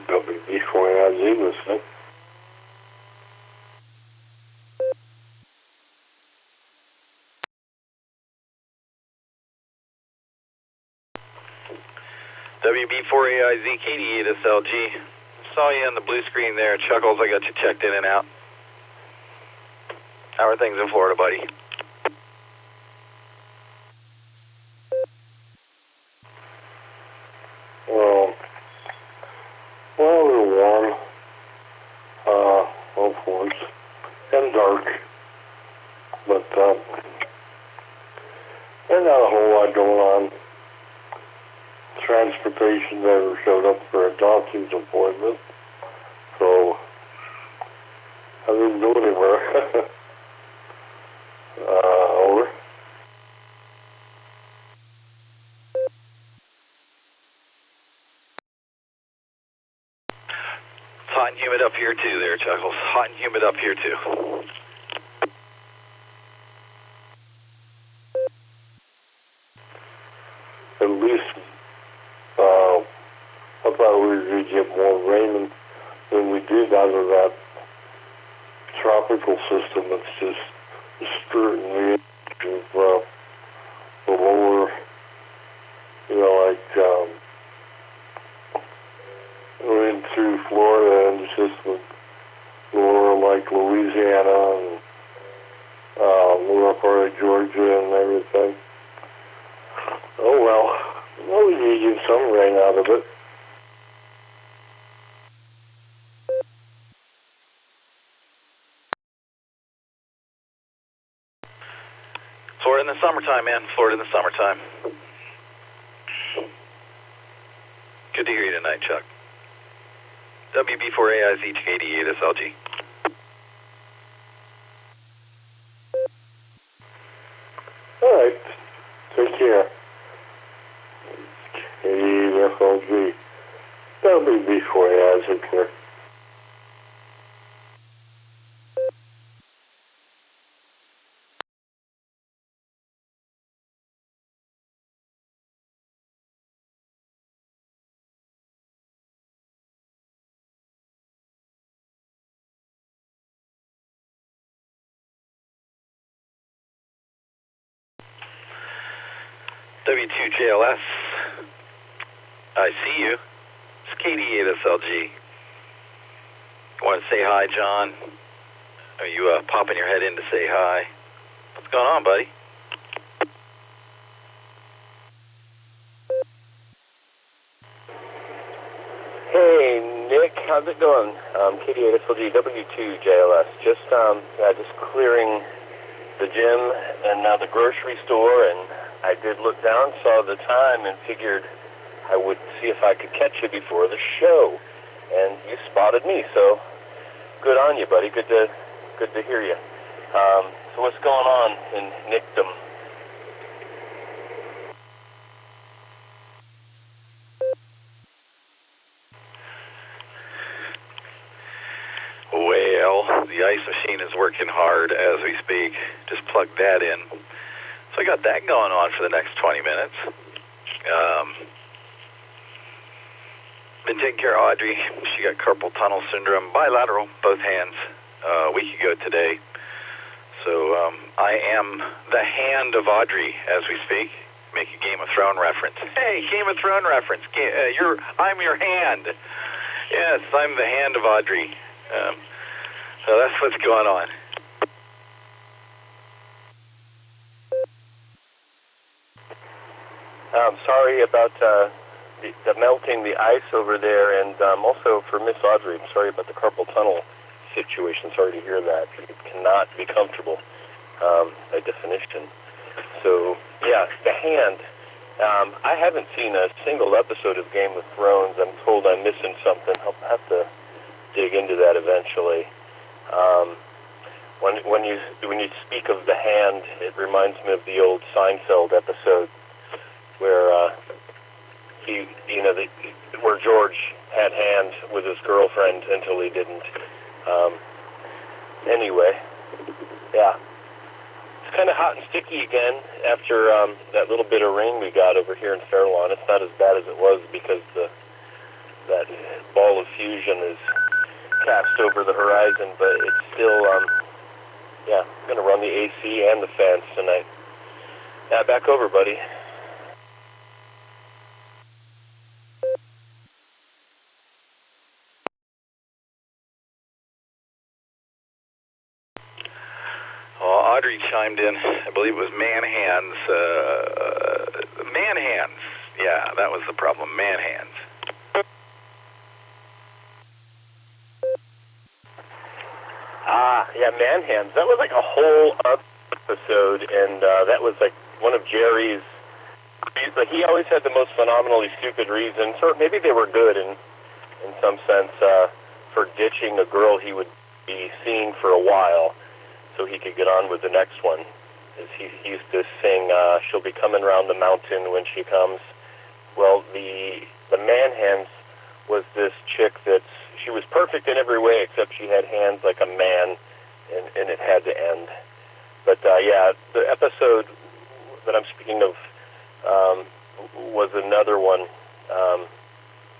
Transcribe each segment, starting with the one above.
WB4AIZ listening. WB4AIZ KD8SLG. Saw you on the blue screen there, Chuckles. I got you checked in and out. How are things in Florida, buddy? Well, a little warm, of course, and dark, but there's not a whole lot going on. Transportation never showed up for a doctor's appointment, so I didn't go anywhere. Over. It's hot and humid up here too there, Chuckles. Hot and humid up here too. At least, I thought we were going to get more rain than we did out of that tropical system that's just skirting the edge of the lower, into Florida and just lower like Louisiana and lower part of Georgia and everything. Oh well, we need to get some rain out of it. Florida in the summertime, man. Florida in the summertime. Good to hear you tonight, Chuck. WB4AIZ KD8SLG. All right. Take care. KD8SLG. WB4AIZ here. W2JLS, I see you. It's KD8SLG. You want to say hi, John? Are you popping your head in to say hi? What's going on, buddy? Hey, Nick, how's it going? KD8SLG, W2JLS. Just clearing the gym and now the grocery store, and I did look down, saw the time, and figured I would see if I could catch you before the show. And you spotted me, so good on you, buddy. Good to hear you. So what's going on in Nickdom? Well, the ice machine is working hard as we speak. Just plugged that in. So I got that going on for the next 20 minutes. Been taking care of Audrey. She got carpal tunnel syndrome, bilateral, both hands, a week ago today. So I am the hand of Audrey as we speak. Make a Game of Thrones reference. Hey, Game of Thrones reference. I'm your hand. Yes, I'm the hand of Audrey. So that's what's going on. I'm sorry about the melting the ice over there, and also for Miss Audrey, I'm sorry about the carpal tunnel situation. Sorry to hear that. It cannot be comfortable, by definition. So, yeah, the hand. I haven't seen a single episode of Game of Thrones. I'm told I'm missing something. I'll have to dig into that eventually. When you speak of the hand, it reminds me of the old Seinfeld episode where where George had hands with his girlfriend until he didn't. Anyway, yeah. It's kind of hot and sticky again after that little bit of rain we got over here in Fairlawn. It's not as bad as it was because the that ball of fusion is cast over the horizon, but it's still, yeah, I'm going to run the AC and the fans tonight. Yeah, back over, buddy. Well, Audrey chimed in. I believe it was man hands. Man hands. Yeah, that was the problem. Man hands. Yeah, man hands. That was like a whole episode, and that was like one of Jerry's. Like, he always had the most phenomenally stupid reasons, or maybe they were good in some sense, for ditching a girl he would be seeing for a while, so he could get on with the next one. He used to sing, "She'll be coming round the mountain when she comes." Well, the man hands was this chick she was perfect in every way, except she had hands like a man, and it had to end. But yeah, the episode that I'm speaking of was another one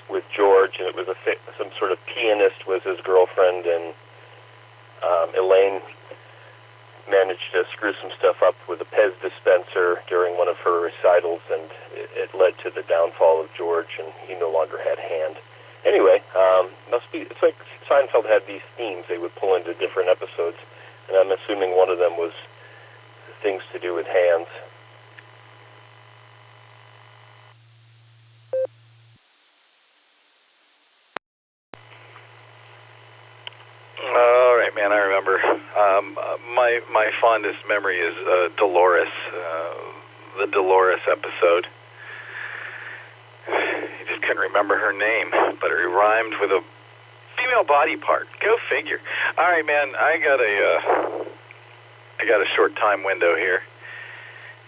with George, and it was some sort of pianist was his girlfriend, and Elaine managed to screw some stuff up with a Pez dispenser during one of her recitals, and it led to the downfall of George, and he no longer had hand. Anyway, it's like Seinfeld had these themes they would pull into different episodes, and I'm assuming one of them was things to do with hands. All right, man, I remember. My fondest memory is Dolores, the Dolores episode. I just couldn't remember her name, but it rhymed with a female body part. Go figure. All right, man, I got a short time window here,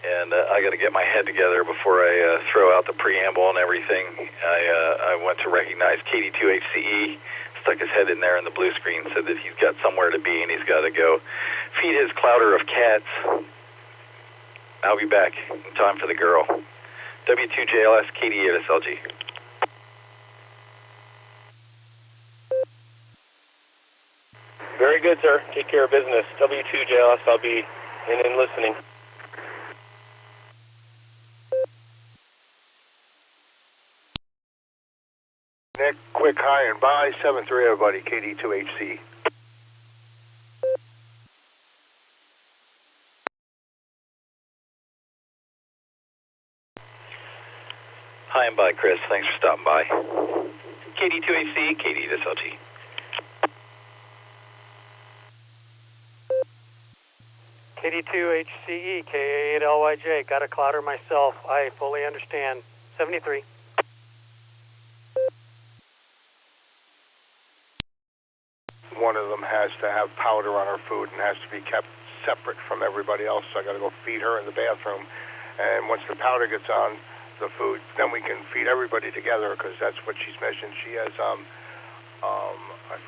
and I got to get my head together before I throw out the preamble and everything. I went to recognize KD2HCE. Stuck his head in there in the blue screen, said that he's got somewhere to be and he's got to go feed his clouder of cats. I'll be back in time for the girl. W2JLS, KD8SLG. Very good, sir. Take care of business. W2JLS, I'll be in and listening. Nick, quick hi and bye. 7-3, everybody. KD2HC. Hi and bye, Chris. Thanks for stopping by. KD2HC, KD8SLG. KD2HCE, KA8LYJ. Got a clouder myself. I fully understand. 73. One of them has to have powder on her food and has to be kept separate from everybody else, so I got to go feed her in the bathroom. And once the powder gets on the food, then we can feed everybody together, because that's what she's mentioned. She has, I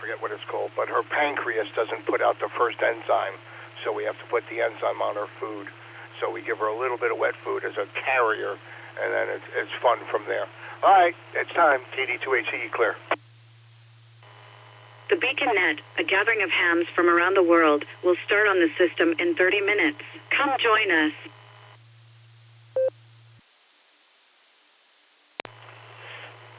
forget what it's called, but her pancreas doesn't put out the first enzyme, so we have to put the enzyme on her food. So we give her a little bit of wet food as a carrier, and then it's fun from there. All right, it's time. KD2HCE clear. The Beacon Net, a gathering of hams from around the world, will start on the system in 30 minutes. Come join us.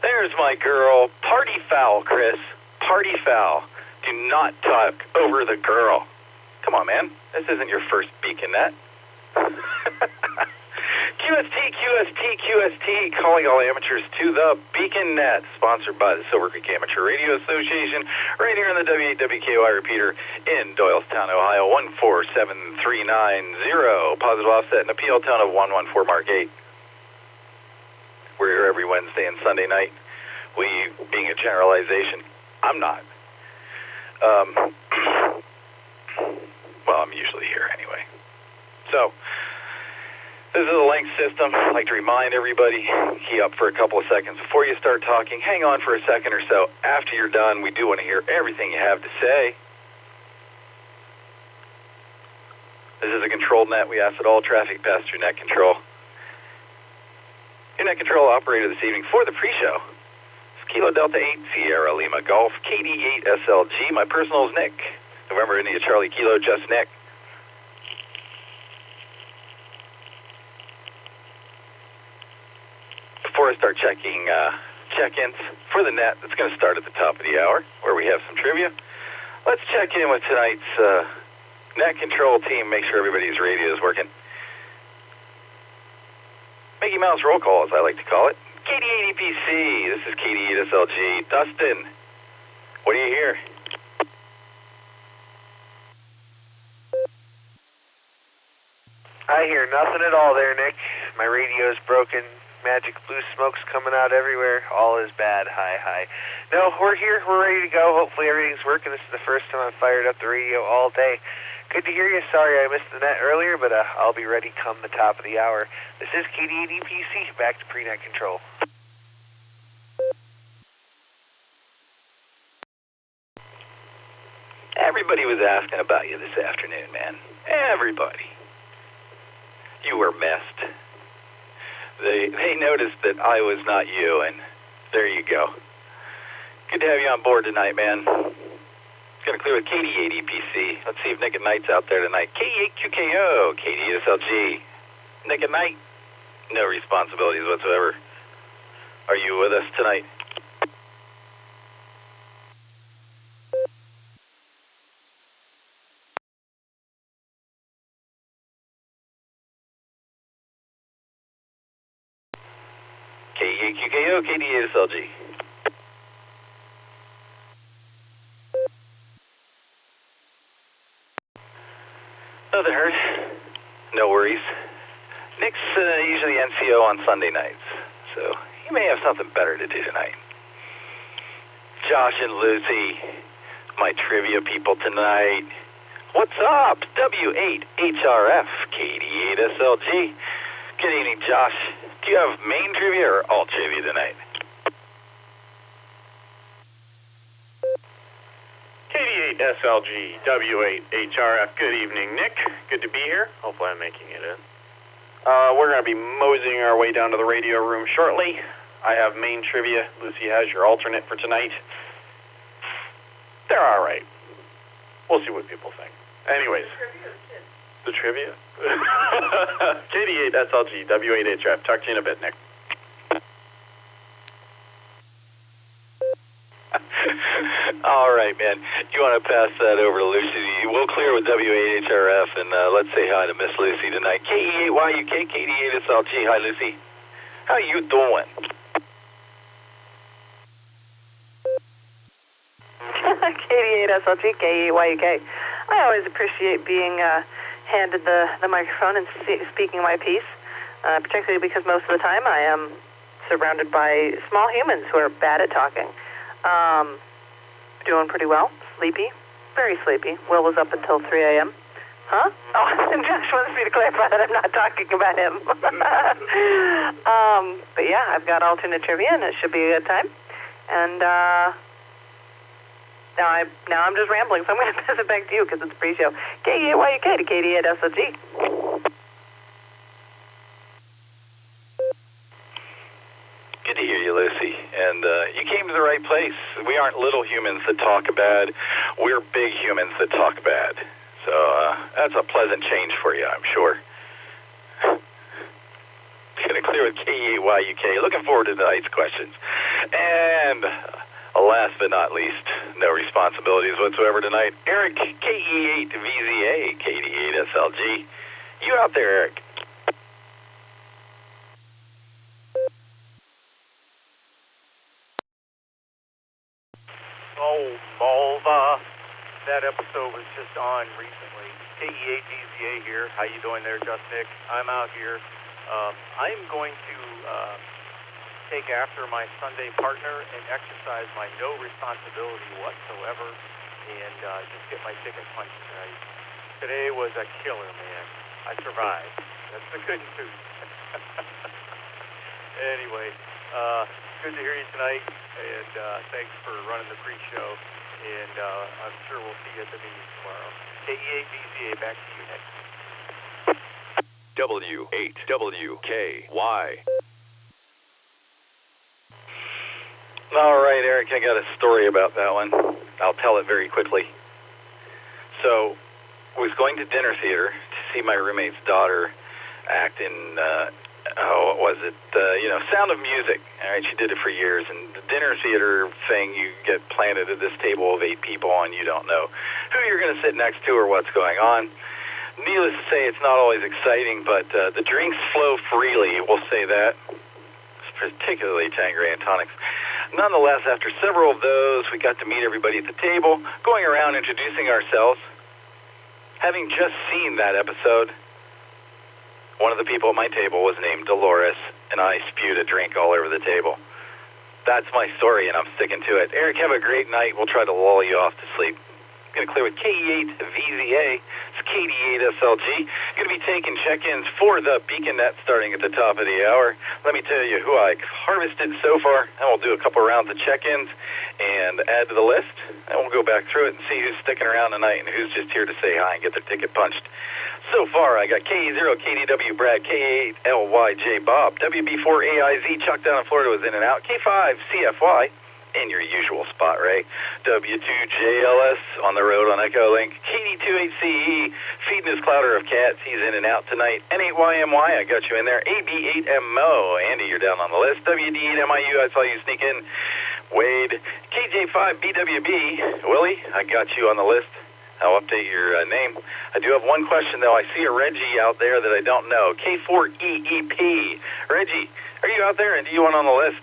There's my girl. Party foul, Chris. Party foul. Do not talk over the girl. Come on, man. This isn't your first Beacon Net. QST, calling all amateurs to the Beacon Net, sponsored by the Silvercreek Amateur Radio Association, right here on the W8WKOI repeater in Doylestown, Ohio, 147390. Positive offset and appeal tone of 114 Mark 8. We're here every Wednesday and Sunday night. We, being a generalization, I'm not. Well, I'm usually here anyway. So, this is a length system. I'd like to remind everybody, key up for a couple of seconds before you start talking. Hang on for a second or so. After you're done, we do want to hear everything you have to say. This is a controlled net. We ask that all traffic pass through net control. Your net control operator this evening for the pre-show is Kilo Delta 8, Sierra Lima Golf, KD8 SLG. My personal is Nick. November India Charlie Kilo, just Nick. Before I start checking check-ins for the net, that's going to start at the top of the hour, where we have some trivia. Let's check in with tonight's net control team, make sure everybody's radio is working. Mickey Mouse roll call, as I like to call it. KD8EPC, this is KD8SLG. Dustin, what do you hear? I hear nothing at all there, Nick. My radio's broken. Magic blue smoke's coming out everywhere. All is bad. Hi. No, we're here. We're ready to go. Hopefully everything's working. This is the first time I've fired up the radio all day. Good to hear you. Sorry I missed the net earlier, but I'll be ready come the top of the hour. This is KD8EPC. Back to pre-net control. Everybody was asking about you this afternoon, man. Everybody. You were missed. They noticed that I was not you, and there you go. Good to have you on board tonight, man. Going to clear with KD8EPC. Let's see if Nick at Night's out there tonight. KD8QKO, KD8SLG. Nick at Night, no responsibilities whatsoever. Are you with us tonight? KD8QKO, KD8SLG. Nothing heard. No worries. Nick's usually NCO on Sunday nights, so he may have something better to do tonight. Josh and Lucy, my trivia people tonight. What's up? W8HRF, KD8SLG. Good evening, Josh. Do you have main trivia or all trivia tonight? KD8SLG, W8HRF. Good evening, Nick. Good to be here. Hopefully I'm making it in. We're going to be moseying our way down to the radio room shortly. I have main trivia. Lucy has your alternate for tonight. They're all right. We'll see what people think. Anyways. The trivia? KD8SLG, W8HRF. Talk to you in a bit, Nick. All right, man. You want to pass that over to Lucy? We'll clear with W8HRF, and let's say hi to Miss Lucy tonight. KE8YUK, KD8SLG. Hi, Lucy. How you doing? KD8SLG, KE8YUK. I always appreciate being handed the microphone and speaking my piece, particularly because most of the time I am surrounded by small humans who are bad at talking. Doing pretty well. Sleepy. Very sleepy. Will was up until 3 a.m. Huh? Oh, and Josh wants me to clarify that I'm not talking about him. But yeah, I've got alternate trivia, and it should be a good time. And now I'm just rambling, so I'm going to pass it back to you because it's a pre-show. KE8YUK to KD8SLG. Good to hear you, Lucy. And you came to the right place. We aren't little humans that talk bad. We're big humans that talk bad. So that's a pleasant change for you, I'm sure. Going to clear with KE8YUK. Looking forward to tonight's questions. And last but not least, no responsibilities whatsoever tonight. Eric, KE8VZA, KD8SLG. You out there, Eric? Oh, Volva. That episode was just on recently. KE8VZA here. How you doing there, Just Nick? I'm out here. I'm going to take after my Sunday partner and exercise my no responsibility whatsoever and just get my ticket punched tonight. Today was a killer, man. I survived. That's the good news. Anyway, good to hear you tonight, and thanks for running the pre-show, and I'm sure we'll see you at the meeting tomorrow. KE8VZA, back to you, Nick. W8WKY. All right, Eric, I got a story about that one. I'll tell it very quickly. So, I was going to dinner theater to see my roommate's daughter act in, what was it? Sound of Music. All right, she did it for years. And the dinner theater thing, you get planted at this table of 8 people, and you don't know who you're going to sit next to or what's going on. Needless to say, it's not always exciting, but the drinks flow freely, we'll say that, particularly Tanqueray and tonics. Nonetheless, after several of those, we got to meet everybody at the table, going around introducing ourselves. Having just seen that episode, one of the people at my table was named Dolores, and I spewed a drink all over the table. That's my story, and I'm sticking to it. Eric, have a great night. We'll try to lull you off to sleep. Going to clear with KE8VZA. It's KD8SLG. Going to be taking check-ins for the Beacon Net starting at the top of the hour. Let me tell you who I harvested so far, and we'll do a couple rounds of check-ins and add to the list, and we'll go back through it and see who's sticking around tonight and who's just here to say hi and get their ticket punched. So far, I got KE0, KDW, Brad, K8, LYJ, Bob, WB4AIZ, Chuck down in Florida was in and out, K5, CFY, in your usual spot, Ray. W2JLS on the road on EchoLink. KD28CE feeding his clouder of cats. He's in and out tonight. N8YMY, I got you in there. AB8MO, Andy, you're down on the list. WD8MIU, I saw you sneak in. Wade. KJ5BWB, Willie, I got you on the list. I'll update your name. I do have one question, though. I see a Reggie out there that I don't know. K4EEP. Reggie, are you out there, and do you want on the list?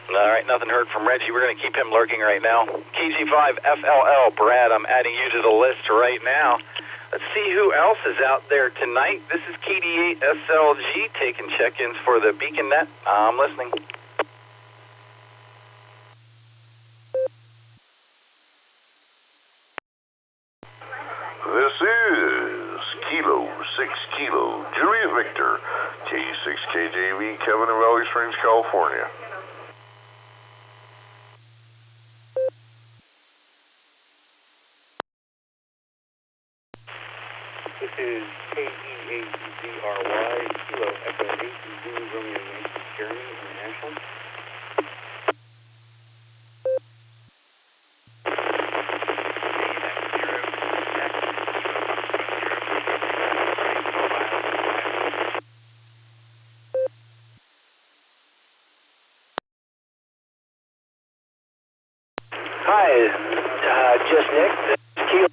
All right, nothing heard from Reggie. We're going to keep him lurking right now. KG5FLL, Brad, I'm adding you to the list right now. Let's see who else is out there tonight. This is KD8SLG taking check-ins for the Beacon Net. I'm listening. This is Kilo 6 Kilo Juliet Victor, K6KJV, Kevin in Valley Springs, California. This is KE8ZRY, Kilo Echo 8, Zulu Romeo Yankee, Jeremy in Ashland. Hi, just Nick. This is Kilo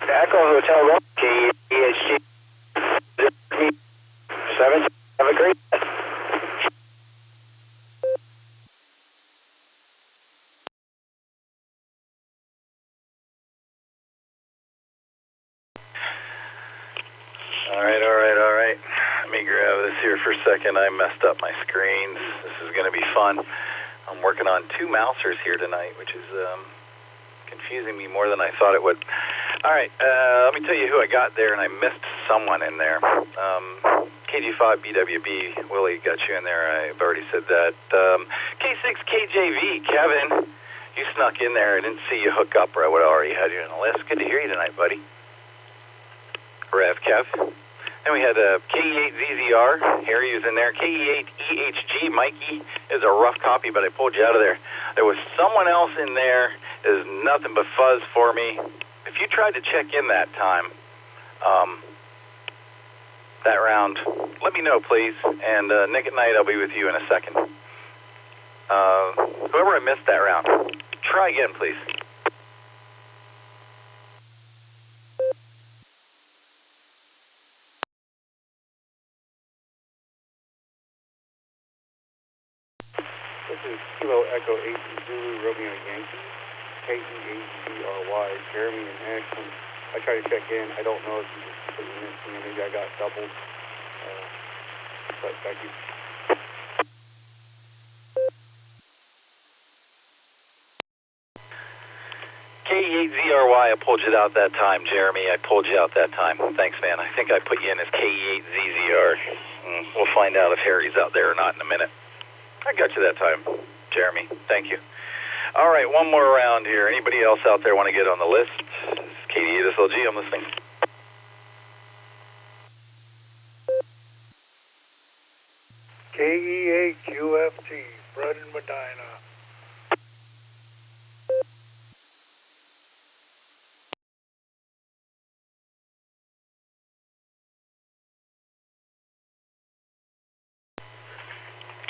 Echo Hotel Room, KEHG 7. Have a great day. All right. Let me grab this here for a second. I messed up my screens. This is going to be fun. I'm working on 2 mousers here tonight, which is confusing me more than I thought it would. All right, let me tell you who I got there, and I missed someone in there. KG5BWB, Willie got you in there. I've already said that. K6KJV, Kevin, you snuck in there. I didn't see you hook up, or I would have already had you on the list. Good to hear you tonight, buddy. Rev Kev. Then we had KE8ZZR, Harry was in there. KE8EHG, Mikey is a rough copy, but I pulled you out of there. There was someone else in there. There's nothing but fuzz for me. If you tried to check in that time, that round, let me know, please. And Nick at night, I'll be with you in a second. Whoever I missed that round, try again, please. This is Kilo Echo 8 Zulu Romeo Yankee, KE8ZRY, Jeremy in Ashland. I tried to check in. I don't know if you just put me missing, or maybe I got doubled. But thank you. KE8ZRY, I pulled you out that time. Jeremy, I pulled you out that time. Thanks, man. I think I put you in as KE8ZZR. We'll find out if Harry's out there or not in a minute. I got you that time, Jeremy. Thank you. All right, one more round here. Anybody else out there want to get on the list? KD8SLG, I'm listening. KEAQFT, Fred and Medina.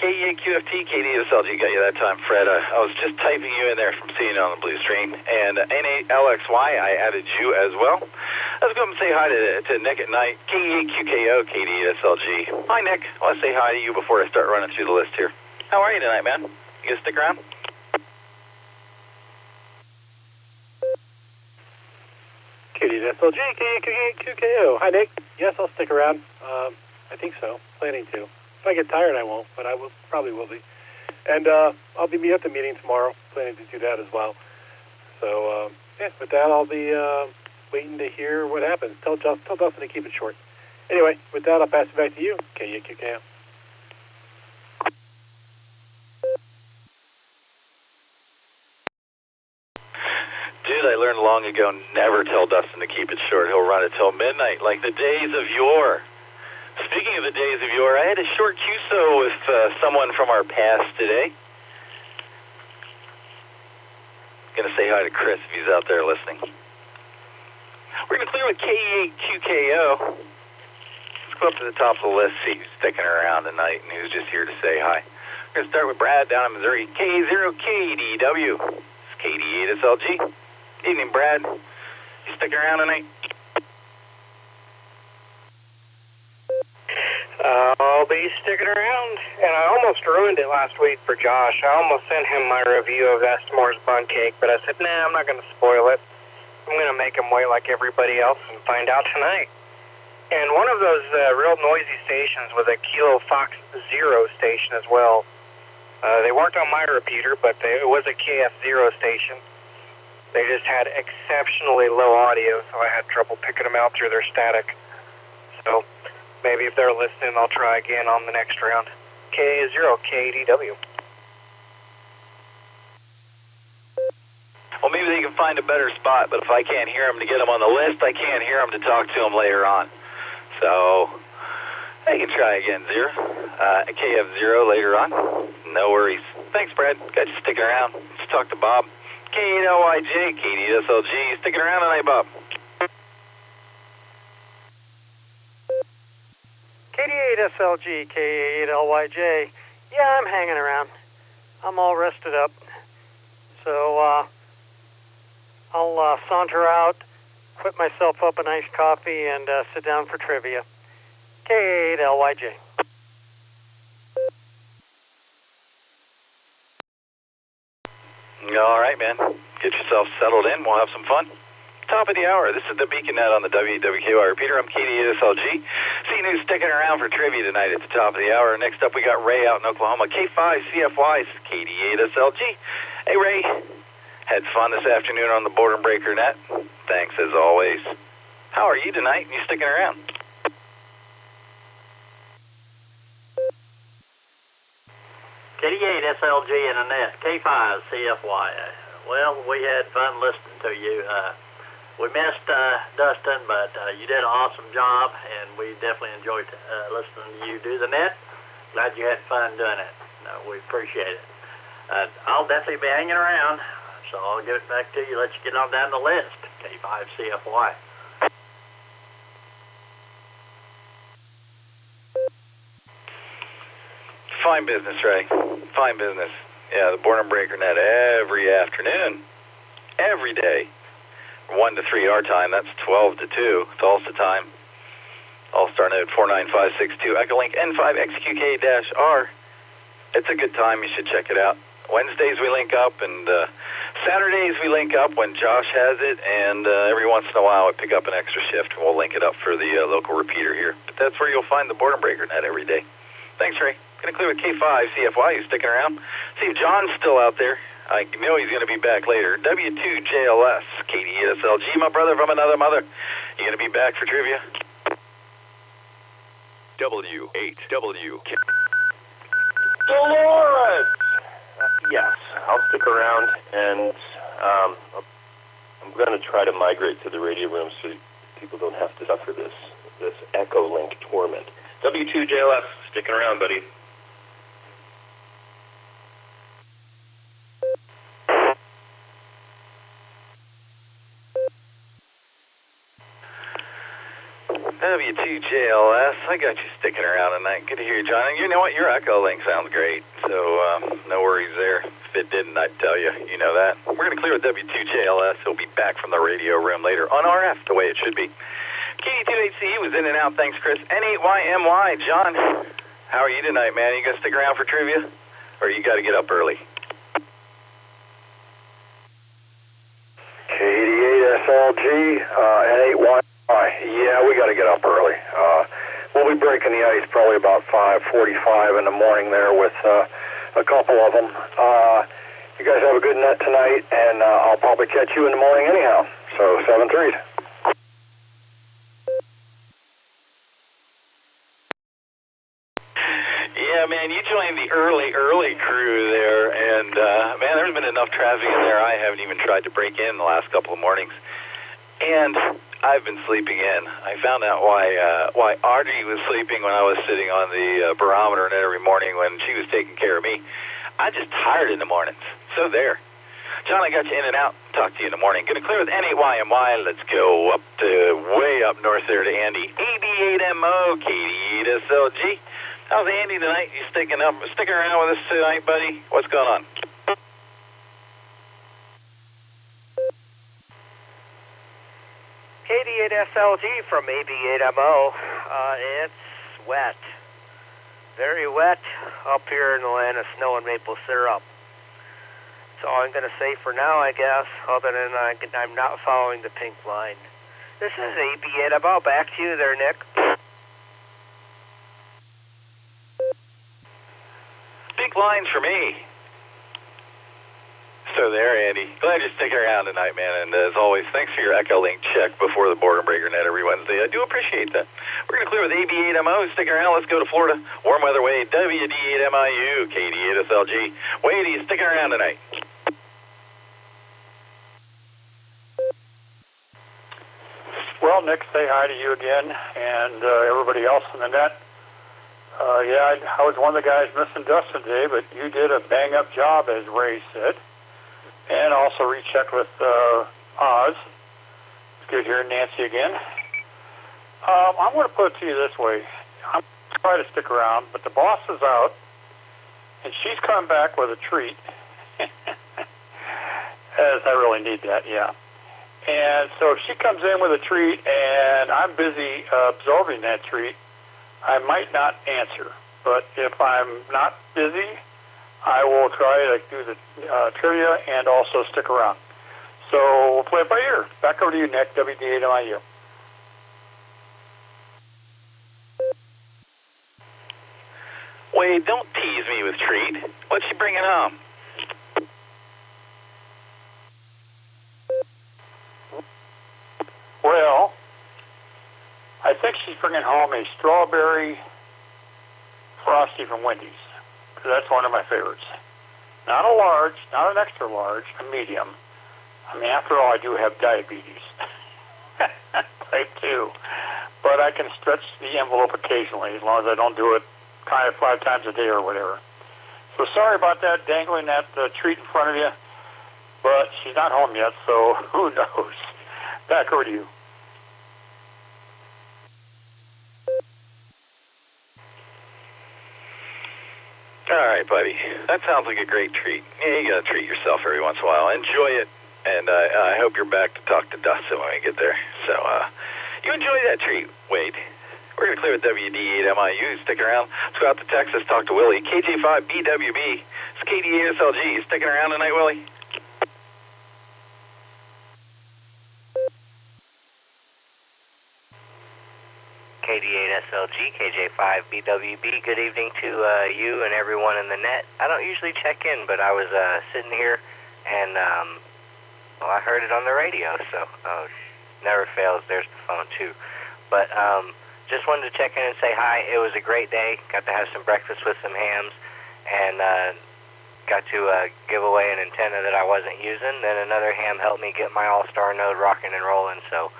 KEAQFT, KD8SLG, got you that time, Fred. I was just typing you in there from seeing you on the blue screen. And N8LXY, I added you as well. Let's go up and say hi to Nick at night. KEAQKO, KD8SLG. Hi, Nick. I want to say hi to you before I start running through the list here. How are you tonight, man? You gonna stick around? KD8SLG, KEAQKO. Hi, Nick. Yes, I'll stick around. I think so. Planning to. If I get tired, I won't, but I probably will be. And I'll be at the meeting tomorrow, planning to do that as well. So, yeah, with that, I'll be waiting to hear what happens. Tell Dustin to keep it short. Anyway, with that, I'll pass it back to you, KEAQKO. Dude, I learned long ago, never tell Dustin to keep it short. He'll run it till midnight, like the days of yore. Speaking of the days of yore, I had a short QSO with someone from our past today. Gonna say hi to Chris if he's out there listening. We're gonna clear with KEAQKO. Let's go up to the top of the list, see who's sticking around tonight and who's just here to say hi. We're gonna start with Brad down in Missouri. K0KDW. It's KD8SLG. Evening, Brad. You sticking around tonight? I'll be sticking around, and I almost ruined it last week for Josh. I almost sent him my review of Estmore's bun cake, but I said, nah, I'm not going to spoil it. I'm going to make him wait like everybody else and find out tonight. And one of those real noisy stations was a Kilo Fox Zero station as well. They weren't on my repeater, but it was a KF0 station. They just had exceptionally low audio, so I had trouble picking them out through their static. So maybe if they're listening, I'll try again on the next round. K0KDW. Well, maybe they can find a better spot, but if I can't hear them to get them on the list, I can't hear them to talk to them later on. So I can try again, KF0 later on. No worries. Thanks, Brad. Got you sticking around. Let's talk to Bob. K8LYJ, KD8SLG. You sticking around tonight, Bob? KD8SLG, K8LYJ. Yeah, I'm hanging around. I'm all rested up. So, I'll saunter out, whip myself up a nice coffee, and sit down for trivia. K8LYJ. All right, man. Get yourself settled in. We'll have some fun. Top of the hour. This is the Beacon Net on the WWKY repeater. I'm KD8SLG. Seeing who's sticking around for trivia tonight at the top of the hour. Next up, we got Ray out in Oklahoma. K5CFY, KD8SLG. Hey, Ray. Had fun this afternoon on the Border Breaker Net. Thanks, as always. How are you tonight? You sticking around? KD8SLG in the net. K5CFY. Well, we had fun listening to you. We missed Dustin, but you did an awesome job, and we definitely enjoyed listening to you do the net. Glad you had fun doing it. We appreciate it. I'll definitely be hanging around, so I'll give it back to you. Let you get on down the list. K5CFY. Fine business, Ray. Fine business. Yeah, the Born and Breaker Net every afternoon, every day. 1 to 3 our time, that's 12 to 2. It's Tulsa time. Allstar Node 49562, EchoLink N5XQK-R. It's a good time, you should check it out. Wednesdays we link up, and Saturdays we link up when Josh has it, and every once in a while I pick up an extra shift, and we'll link it up for the local repeater here. But that's where you'll find the Born and Breaker Net every day. Thanks, Ray. Gonna clear with K5CFY, you sticking around. See if John's still out there. I know he's going to be back later. W2JLS, KD8SLG, my brother from another mother. You going to be back for trivia? W8W. Dolores! Yes, I'll stick around, and I'm going to try to migrate to the radio room so people don't have to suffer this EchoLink torment. W2JLS, sticking around, buddy. W2JLS, I got you sticking around tonight. Good to hear you, John. And you know what? Your EchoLink sounds great, so no worries there. If it didn't, I'd tell you. You know that. We're going to clear with W2JLS. He'll be back from the radio room later on RF, the way it should be. KD2HCE was in and out. Thanks, Chris. N8YMY, John. How are you tonight, man? You going to stick around for trivia? Or you got to get up early? KD8SLG, N8YMY. Yeah, we got to get up early. We'll be breaking the ice probably about 5:45 in the morning there with a couple of them. You guys have a good net tonight, and I'll probably catch you in the morning anyhow. So 7-3. Yeah, man, you joined the early crew there, and man, there's been enough traffic in there. I haven't even tried to break in the last couple of mornings, and I've been sleeping in. I found out why Audrey was sleeping when I was sitting on the barometer net every morning when she was taking care of me. I'm just tired in the mornings. So there. John, I got you in and out. Talk to you in the morning. Gonna clear with N8YMY. Let's go up to way up north there to Andy. AB8MO, KD8SLG. How's Andy tonight? You sticking around with us tonight, buddy? What's going on? KD8SLG from AB8MO. It's wet. Very wet up here in the land of snow and maple syrup. That's all I'm going to say for now, I guess, other than I'm not following the pink line. This is AB8MO. Back to you there, Nick. Pink lines for me. So there, Andy. Glad you're sticking around tonight, man. And as always, thanks for your EchoLink check before the Boredom Breaker net every Wednesday. I do appreciate that. We're going to clear with AB8MO. Stick around. Let's go to Florida. Warm weather Wade. WD8MIU. KD8SLG. Wade, are you sticking around tonight? Well, Nick, say hi to you again and everybody else in the net. Yeah, I was one of the guys missing Dustin today, but you did a bang-up job, as Ray said. And also recheck with Oz. It's good hearing Nancy again. I'm going to put it to you this way. I'm going to try to stick around, but the boss is out, and she's coming back with a treat. As I really need that, yeah. And so if she comes in with a treat, and I'm busy absorbing that treat, I might not answer. But if I'm not busy, I will try to do the trivia and also stick around. So we'll play it by ear. Back over to you, Nick, WD8MIU. Wade, don't tease me with treat. What's she bringing home? Well, I think she's bringing home a strawberry Frosty from Wendy's. That's one of my favorites. Not a large, not an extra large, a medium. I mean, after all, I do have diabetes. Type 2. But I can stretch the envelope occasionally, as long as I don't do it 5 times a day or whatever. So sorry about that, dangling that treat in front of you. But she's not home yet, so who knows? Back over to you. All right, buddy. That sounds like a great treat. Yeah, you got to treat yourself every once in a while. Enjoy it, and I hope you're back to talk to Dustin when we get there. So you enjoy that treat, Wade. We're going to clear with WD8MIU. Stick around. Let's go out to Texas, talk to Willie. KJ5BWB. It's KD8SLG. Sticking around tonight, Willie? KD8SLG, KJ5BWB. Good evening to you and everyone in the net. I don't usually check in, but I was sitting here and well, I heard it on the radio, so never fails. There's the phone too. But just wanted to check in and say hi. It was a great day. Got to have some breakfast with some hams and got to give away an antenna that I wasn't using. Then another ham helped me get my Allstar Node rocking and rolling, so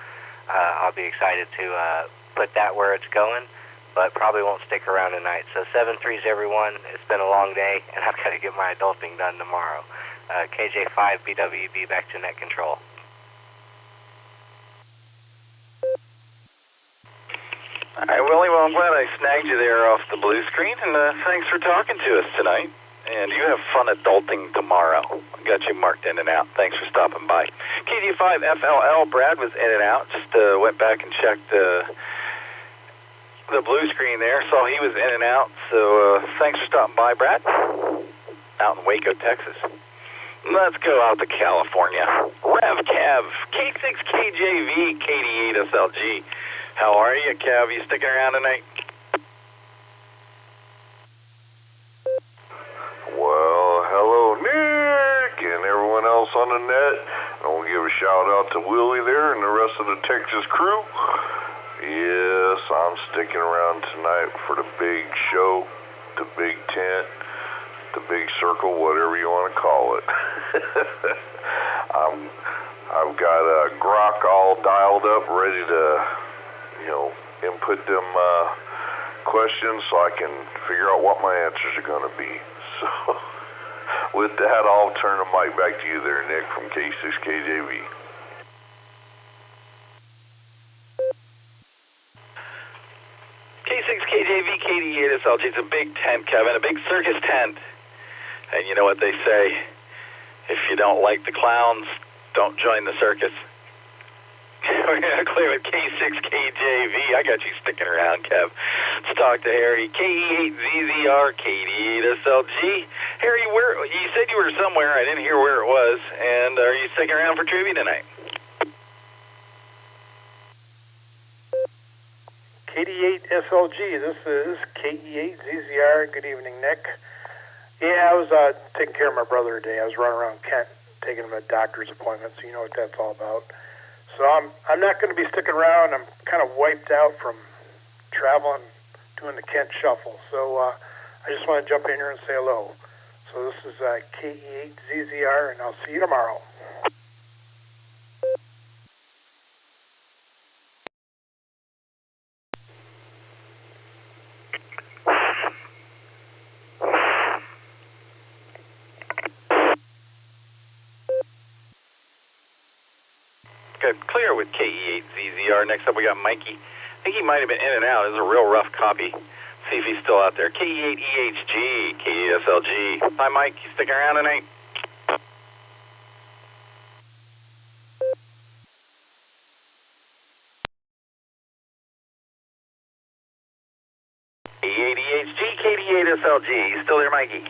I'll be excited to put that where it's going, but probably won't stick around tonight. So 7-3s everyone. It's been a long day, and I've got to get my adulting done tomorrow. KJ5 BWB back to net control. All right, Willie, well, I'm glad I snagged you there off the blue screen, and thanks for talking to us tonight. And you have fun adulting tomorrow. Got you marked in and out. Thanks for stopping by. KD5 FLL, Brad was in and out. Just went back and checked the blue screen there. Saw he was in and out. So thanks for stopping by, Brad. Out in Waco, Texas. Let's go out to California. Rev Cav, K6KJV, KD8SLG. How are you, Cav? You sticking around tonight? Well, hello, Nick, and everyone else on the net. I want to give a shout out to Willie there and the rest of the Texas crew. Yes, I'm sticking around tonight for the big show, the big tent, the big circle, whatever you want to call it. I've got Grok all dialed up, ready to, input them questions so I can figure out what my answers are going to be. So, with that, I'll turn the mic back to you there, Nick, from K6KJV. K6KJV, KD8SLG. It's a big tent, Kevin, a big circus tent. And you know what they say, if you don't like the clowns, don't join the circus. We're going to clear with K6KJV. I got you sticking around, Kev. Let's talk to Harry. KE8ZZR, KD8SLG. Harry, you said you were somewhere. I didn't hear where it was. And are you sticking around for trivia tonight? KD8SLG, this is KE8ZZR. Good evening, Nick. Yeah, I was taking care of my brother today. I was running around Kent, taking him to doctor's appointments, so you know what that's all about. So I'm not going to be sticking around. I'm kind of wiped out from traveling, doing the Kent shuffle. So I just want to jump in here and say hello. So this is KE8ZZR, and I'll see you tomorrow. Good. Clear with KE8ZZR. Next up, we got Mikey. I think he might have been in and out. It was a real rough copy. See if he's still out there. KE8EHG, KE8SLG. Hi, Mike. You sticking around tonight? KE8EHG, KD8SLG. You still there, Mikey?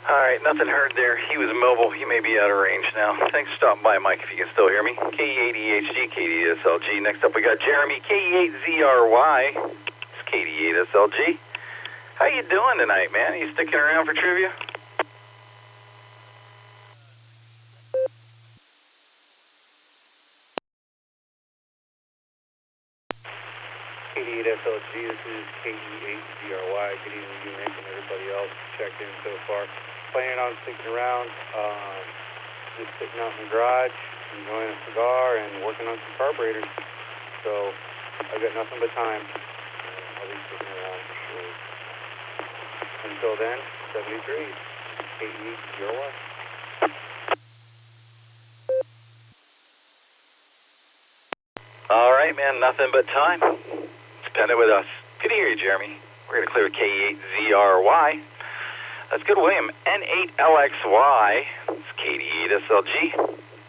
All right, nothing heard there. He was mobile. He may be out of range now. Thanks for stopping by, Mike, if you can still hear me. KE8EHG, KD8SLG. Next up, we got Jeremy, KE8ZRY. It's KD8SLG. How you doing tonight, man? Are you sticking around for trivia? KD8SLG, this is KE8ZRY. Good evening, you, Nick, and everybody else checked in so far. Planning on sticking around, just sitting out in the garage, enjoying a cigar, and working on some carburetors. So I've got nothing but time. I'll be sticking around for sure. Until then, 73, KE8ZRY. All right, man, nothing but time. Spend it with us. Good to hear you, Jeremy. We're going to clear KE8ZRY. That's good, William. N8LXY. It's KD8SLG.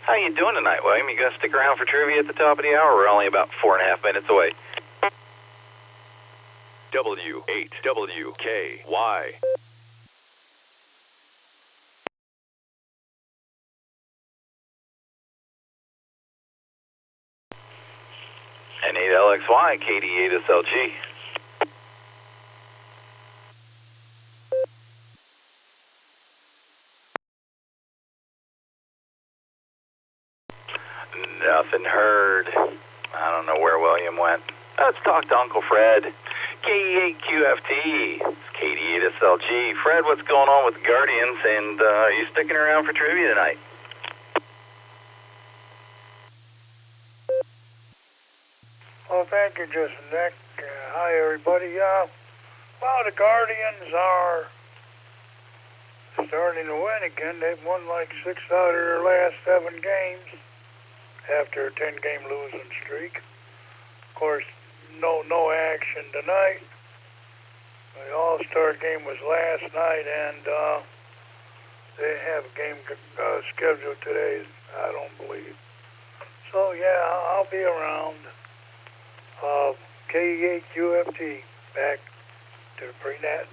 How you doing tonight, William? You going to stick around for trivia at the top of the hour? We're only about 4.5 minutes away. W8WKY. N8LXY, KD8SLG. Nothing heard. don't know where William went. Let's talk to Uncle Fred. KE8QFT. It's KD8SLG. Fred, what's going on with the Guardians, and are you sticking around for trivia tonight? Well, thank you, Justin. Nick. Hi, everybody. Well, the Guardians are starting to win again. They've won like 6 out of their last 7 games after a 10-game losing streak. Of course, no action tonight. The All-Star game was last night, and they have a game scheduled today, I don't believe. So, yeah, I'll be around. KE8QFT, back to the pre-net.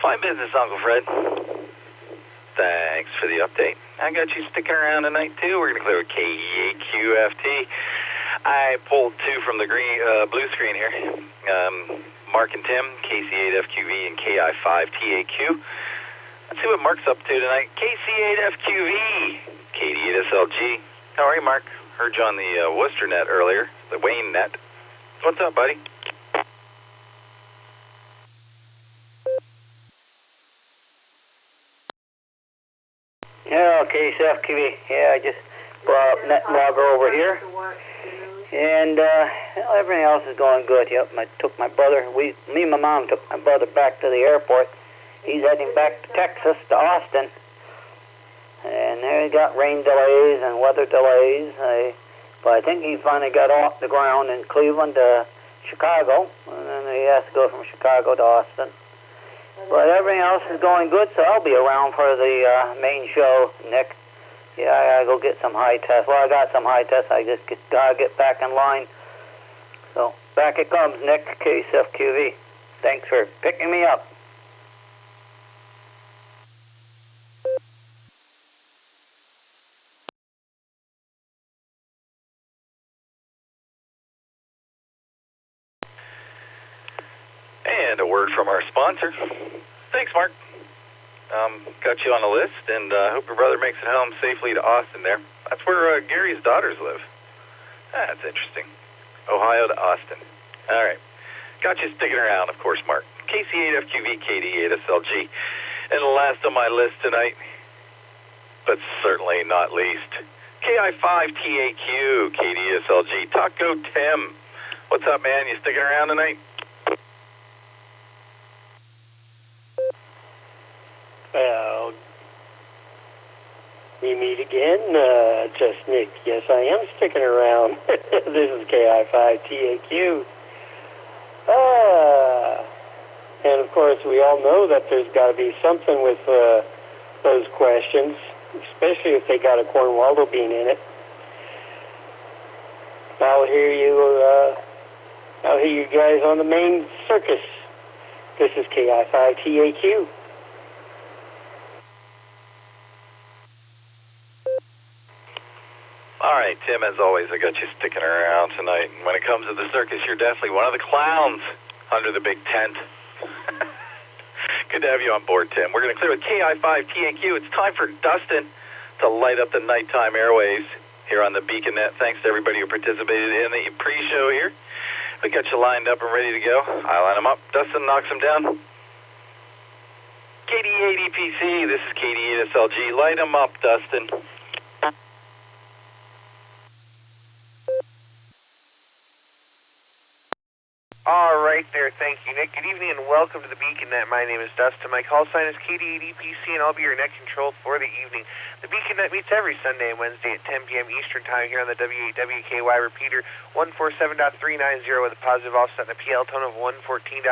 Fine business, Uncle Fred. Thanks for the update. I got you sticking around tonight, too. We're going to clear with KE8QFT. I pulled 2 from the blue screen here. Mark and Tim, KC8FQV and KI5TAQ. Let's see what Mark's up to tonight. KC8FQV, KD8SLG. How are you, Mark? Heard you on the Worcester net earlier, the Wayne net. What's up, buddy? Yeah, KCFQV. Yeah, I just brought up net logger over here. And everything else is going good. Yep, I took my brother, me and my mom took my brother back to the airport. He's heading back to Texas, to Austin. And there he got rain delays and weather delays. But I think he finally got off the ground in Cleveland to Chicago. And then he has to go from Chicago to Austin. But everything else is going good, so I'll be around for the main show, Nick. Yeah, I gotta go get some high tests. Well, I got some high tests. I just gotta get back in line. So back it comes, Nick, KCFQV. Thanks for picking me up. And a word from our sponsor. Thanks, Mark. Got you on the list, and hope your brother makes it home safely to Austin there. That's where Gary's daughters live. That's interesting. Ohio to Austin. All right. Got you sticking around, of course, Mark. KC8FQV, KD8SLG. And last on my list tonight, but certainly not least, KI5TAQ, KDSLG. Taco Tim. What's up, man? You sticking around tonight? Well, we meet again, just Nick. Yes, I am sticking around. This is KI5TAQ. And of course, we all know that there's got to be something with those questions, especially if they got a Cornwaldo bean in it. I'll hear you guys on the main circus. This is KI5TAQ. All right, Tim, as always, I got you sticking around tonight. And when it comes to the circus, you're definitely one of the clowns under the big tent. Good to have you on board, Tim. We're going to clear with KI5TAQ. It's time for Dustin to light up the nighttime airwaves here on the Beacon Net. Thanks to everybody who participated in the pre-show here. We got you lined up and ready to go. I line them up. Dustin knocks them down. KD8EPC, this is KD8SLG. Light them up, Dustin. All right there, thank you, Nick. Good evening and welcome to the Beacon Net. My name is Dustin. My call sign is KD8EPC, and I'll be your net control for the evening. The Beacon Net meets every Sunday and Wednesday at 10 p.m. Eastern Time here on the W8WKY repeater 147.390 with a positive offset and a PL tone of 114.8.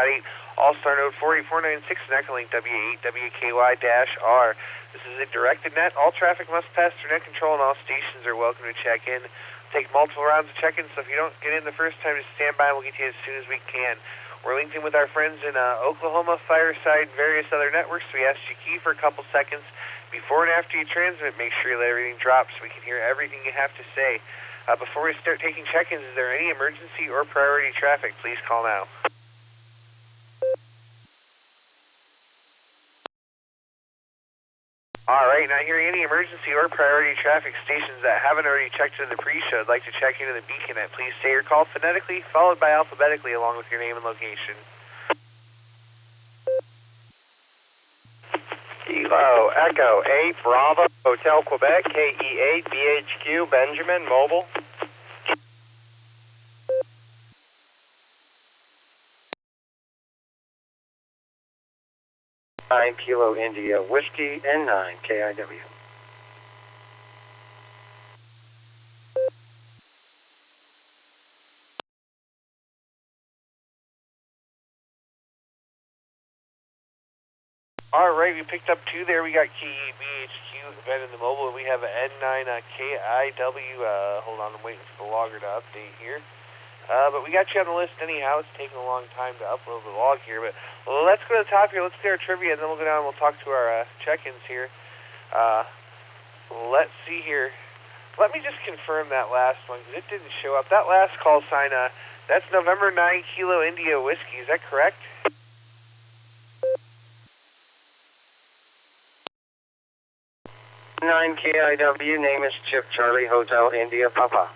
Allstar Node 48496 and EchoLink W8WKY-R. This is a directed net. All traffic must pass through net control, and all stations are welcome to check in. Take multiple rounds of check-in, so if you don't get in the first time, just stand by and we'll get you as soon as we can. We're linked in with our friends in Oklahoma, Fireside, various other networks. We asked you to key for a couple seconds before and after you transmit. Make sure you let everything drop so we can hear everything you have to say. Before we start taking check-ins, is there any emergency or priority traffic? Please call now. All right, not hearing any emergency or priority traffic stations that haven't already checked into the pre-show. I'd like to check into the beaconette. Please say your call phonetically, followed by alphabetically, along with your name and location. Kilo Echo 8 Bravo Hotel Quebec KE8 BHQ Benjamin Mobile. 9 Kilo India Whiskey and 9 KIW. All right, we picked up 2 there. We got KE8BHQ Ben in the mobile, and we have an N9 KIW. Hold on, I'm waiting for the logger to update here. But we got you on the list anyhow. It's taking a long time to upload the log here. But let's go to the top here. Let's do our trivia, and then we'll go down and we'll talk to our check-ins here. Let's see here. Let me just confirm that last one, because it didn't show up. That last call sign, that's November 9 Kilo India Whiskey. Is that correct? Nine KIW, name is Chip Charlie Hotel India Papa.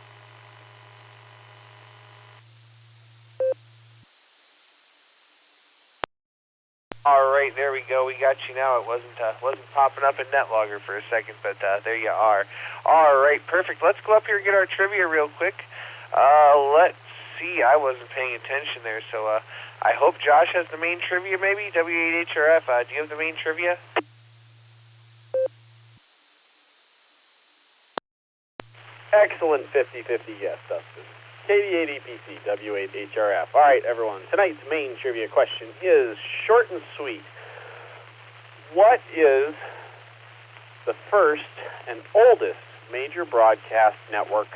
All right, there we go. We got you now. It wasn't popping up in NetLogger for a second, but there you are. All right, perfect. Let's go up here and get our trivia real quick. Let's see. I wasn't paying attention there, so I hope Josh has the main trivia maybe. W8HRF, do you have the main trivia? Excellent 50-50 yes, Dustin. KD8EPC, W8HRF. All right, everyone. Tonight's main trivia question is short and sweet. What is the first and oldest major broadcast network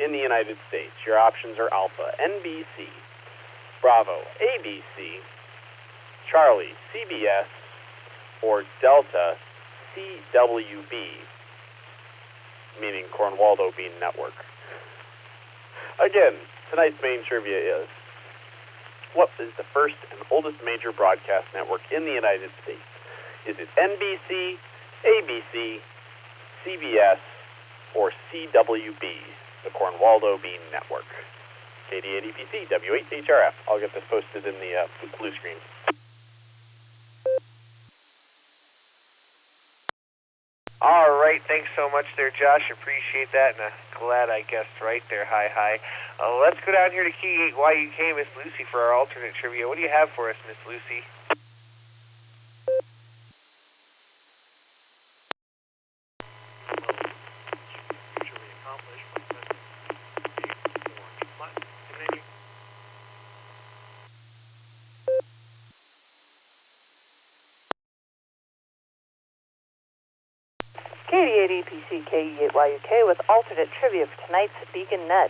in the United States? Your options are Alpha, NBC, Bravo, ABC, Charlie, CBS, or Delta, CWB, meaning Cornwaldo Bean Network. Again, tonight's main trivia is, what is the first and oldest major broadcast network in the United States? Is it NBC, ABC, CBS, or CWB, the Cornwaldo Bean Network? KD8EPC, W8HRF. I'll get this posted in the blue screen. All right, thanks so much there, Josh. Appreciate that, and glad I guessed right there. Hi. Let's go down here to KE8YUK, Miss Lucy, for our alternate trivia. What do you have for us, Miss Lucy? KD8EPC KE8YUK with alternate trivia for tonight's Beacon Net.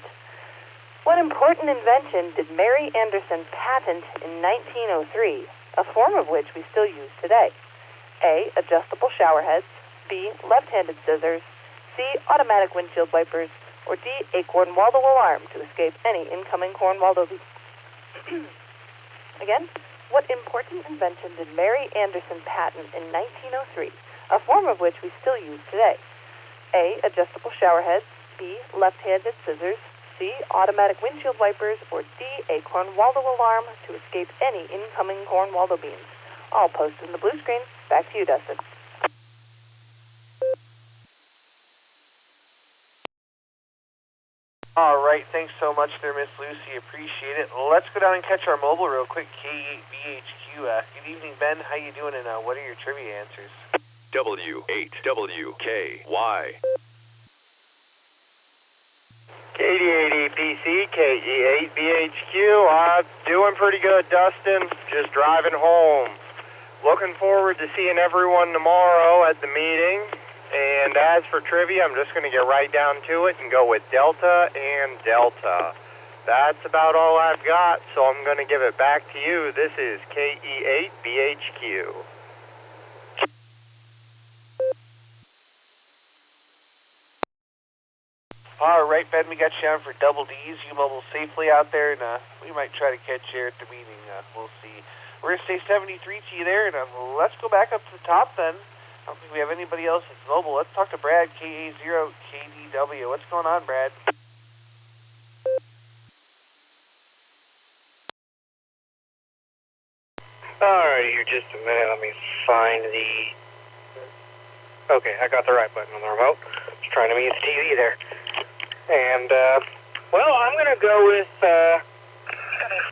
What important invention did Mary Anderson patent in 1903, a form of which we still use today? A. Adjustable shower heads. B. Left-handed scissors. C. Automatic windshield wipers. Or D. A Cornwaldo alarm to escape any incoming Cornwaldo beacons. Again, what important invention did Mary Anderson patent in 1903? A form of which we still use today? A. Adjustable shower heads. B. Left-handed scissors. C. Automatic windshield wipers. Or D. A Cornwaldo alarm to escape any incoming Cornwaldo beams. All posted in the blue screen. Back to you, Dustin. All right, thanks so much there, Miss Lucy. Appreciate it. Let's go down and catch our mobile real quick. K8BHQ. Good evening, Ben. How you doing, and what are your trivia answers? W8WKY. KD8EPC, KE8BHQ. Doing pretty good, Dustin. Just driving home. Looking forward to seeing everyone tomorrow at the meeting. And as for trivia, I'm just going to get right down to it and go with Delta and Delta. That's about all I've got, so I'm going to give it back to you. This is KE8BHQ. All right, Ben, we got you on for double D's. You mobile safely out there, and we might try to catch you at the meeting. We'll see. We're going to say 73 to you there, and let's go back up to the top then. I don't think we have anybody else that's mobile. Let's talk to Brad, KA0KDW. What's going on, Brad? Alrighty, here, just a minute. Let me find the... Okay, I got the right button on the remote. I was trying to mute the TV there. And, well, I'm going to go with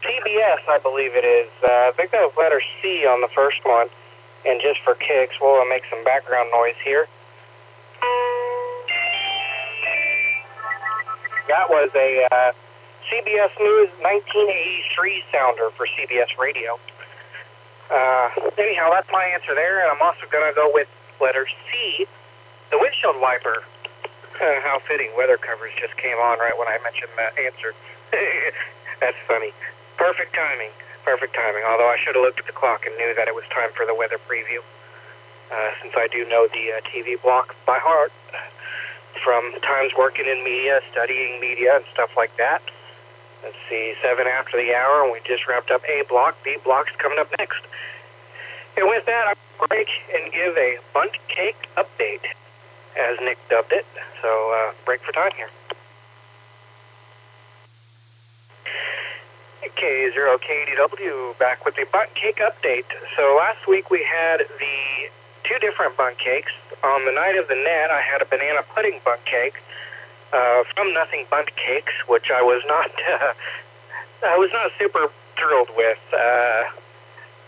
CBS, I believe it is. I think that was letter C on the first one. And just for kicks, we'll make some background noise here. That was a CBS News 1983 sounder for CBS Radio. Anyhow, that's my answer there, and I'm also going to go with letter C, the windshield wiper. How fitting, weather coverage just came on right when I mentioned that answer. That's funny. Perfect timing, although I should have looked at the clock and knew that it was time for the weather preview, since I do know the TV block by heart from times working in media, studying media, and stuff like that. Let's see, 7 after the hour, and we just wrapped up A block. B block's coming up next. And with that, I'll break and give a bunt cake update, as Nick dubbed it. So, break for time here. K0KDW, back with the bunt cake update. So last week we had the 2 different bunt cakes. On the night of the net, I had a banana pudding bunt cake. From Nothing Bunt Cakes, which I was not super thrilled with.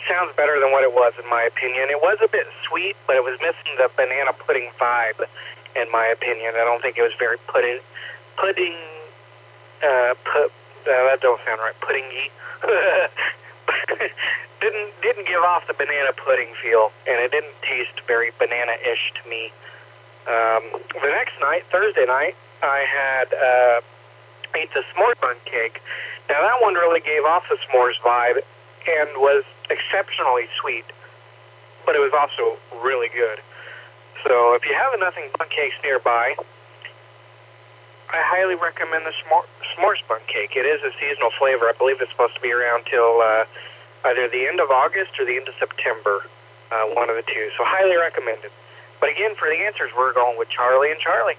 Sounds better than what it was, in my opinion. It was a bit sweet, but it was missing the banana pudding vibe, in my opinion. I don't think it was very that don't sound right. Puddingy. didn't give off the banana pudding feel, and it didn't taste very banana-ish to me. The next night, Thursday night, I had ate the s'more bun cake. Now that one really gave off the s'mores vibe and was exceptionally sweet, but it was also really good. So if you have a Nothing Bun Cakes nearby, I highly recommend the s'mores bun cake. It is a seasonal flavor. I believe it's supposed to be around till either the end of August or the end of September, one of the two. So highly recommended. But again, for the answers, we're going with Charlie and Charlie.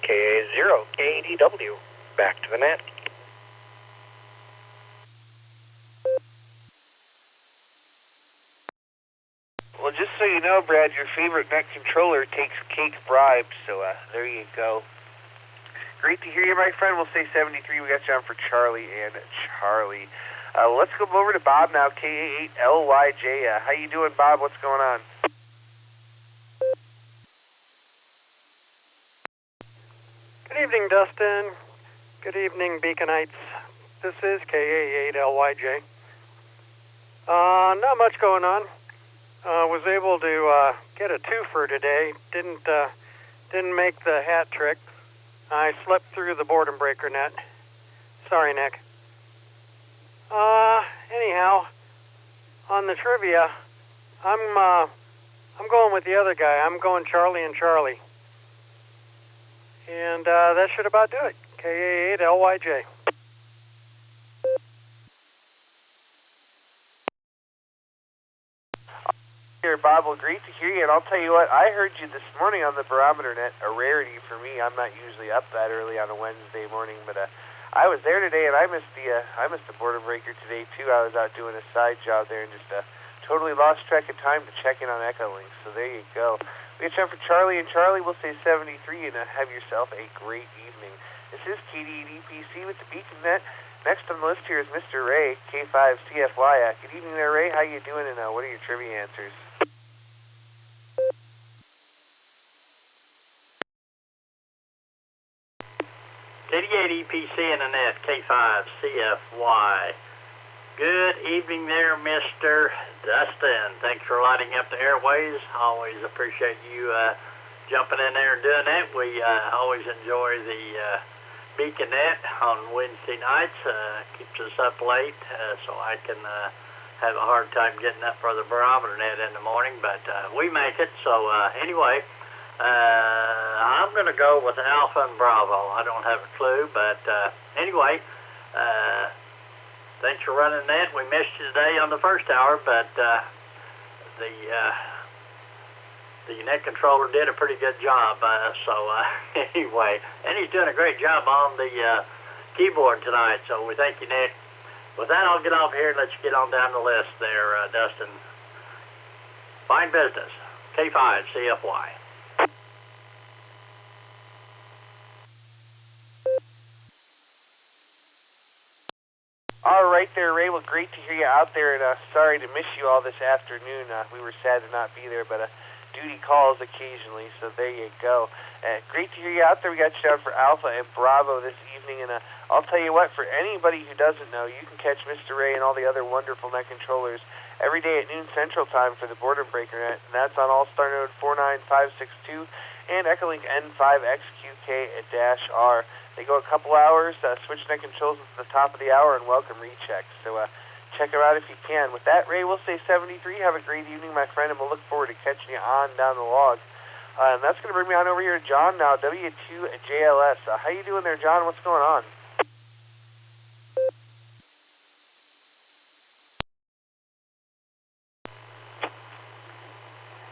KA0KDW. Back to the net. Well, just so you know, Brad, your favorite net controller takes cake bribes, so there you go. Great to hear you, my friend. We'll say 73. We got you on for Charlie and Charlie. Let's go over to Bob now, KA8LYJ. How you doing, Bob? What's going on? Good evening, Dustin. Good evening, Beaconites. This is KA8LYJ. Not much going on. Was able to get a twofer today. Didn't make the hat trick. I slept through the boredom breaker net. Sorry, Nick. Anyhow, on the trivia, I'm going with the other guy. I'm going Charlie and Charlie. And that should about do it. KA8LYJ. Here, Bob. Well, great to hear you. And I'll tell you what, I heard you this morning on the barometer net. A rarity for me. I'm not usually up that early on a Wednesday morning, but I was there today, and I missed the boredom breaker today too. I was out doing a side job there, and just totally lost track of time to check in on EchoLink. So there you go. We got time for Charlie and Charlie. We'll say 73, and have yourself a great evening. This is KD8EPC with the Beacon Net. Next on the list here is Mr. Ray, K5CFY. Good evening there, Ray. How you doing, and what are your trivia answers? KD8EPC in the net, K5CFY. Good evening there, Mr. Dustin. Thanks for lighting up the airways. Always appreciate you jumping in there and doing that. We always enjoy the Beacon Net on Wednesday nights. Keeps us up late, so I can have a hard time getting up for the barometer net in the morning, but we make it. So anyway, I'm going to go with Alpha and Bravo. I don't have a clue, but anyway, thanks for running that. We missed you today on the first hour, but the the net controller did a pretty good job. Anyway, and he's doing a great job on the keyboard tonight. So we thank you, Nick. With that, I'll get off here and let you get on down the list there, Dustin. Fine business. K5 CFY. All right there, Ray. Well, great to hear you out there, and sorry to miss you all this afternoon. We were sad to not be there, but duty calls occasionally, so there you go. Great to hear you out there. We got you down for Alpha and Bravo this evening, and I'll tell you what, for anybody who doesn't know, you can catch Mr. Ray and all the other wonderful net controllers every day at noon Central Time for the Boredom Breaker Net, and that's on Allstar Node 49562 and EchoLink N5XQK-R. They go a couple hours, switch net controls at the top of the hour, and welcome rechecks. So check them out if you can. With that, Ray, we'll say 73. Have a great evening, my friend, and we'll look forward to catching you on down the log. And that's going to bring me on over here to John now, W2JLS. How you doing there, John? What's going on?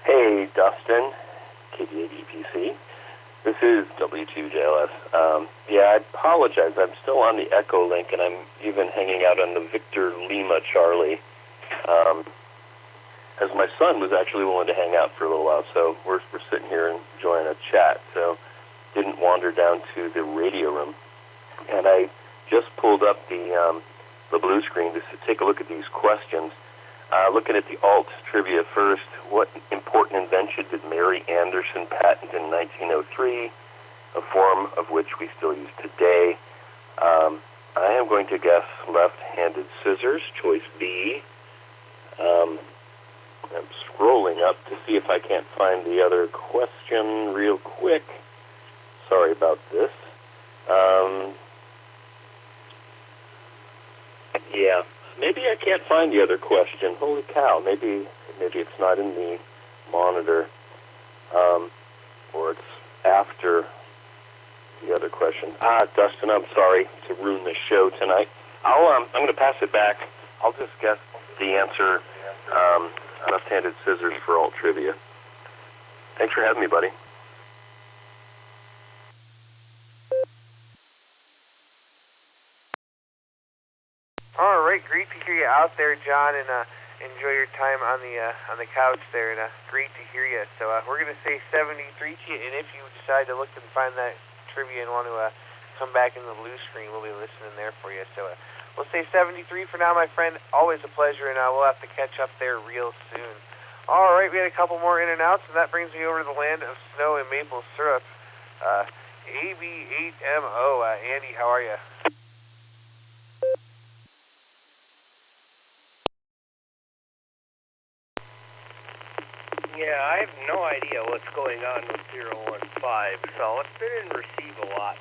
Hey, Dustin, KD8EPC. This is W2JLS. I apologize. I'm still on the EchoLink, and I'm even hanging out on the Victor Lima Charlie, as my son was actually willing to hang out for a little while. So we're sitting here enjoying a chat. So didn't wander down to the radio room, and I just pulled up the blue screen just to take a look at these questions. Looking at the alt trivia first, what important invention did Mary Anderson patent in 1903, a form of which we still use today? I am going to guess left-handed scissors, choice B. I'm scrolling up to see if I can't find the other question real quick. Sorry about this. Maybe I can't find the other question. Holy cow, maybe it's not in the monitor, or it's after the other question. Dustin, I'm sorry to ruin the show tonight. I'm going to pass it back. I'll just guess the answer, left-handed scissors for alt trivia. Thanks for having me, buddy. All right, great to hear you out there, John, and enjoy your time on the couch there, and great to hear you. So we're going to say 73 to you, and if you decide to look and find that trivia and want to come back in the blue screen, we'll be listening there for you. So we'll say 73 for now, my friend. Always a pleasure, and we'll have to catch up there real soon. All right, we had a couple more in and outs, and that brings me over to the land of snow and maple syrup. AB8MO, Andy, how are you? Yeah, I have no idea what's going on with 015, so it's been in receive a lot.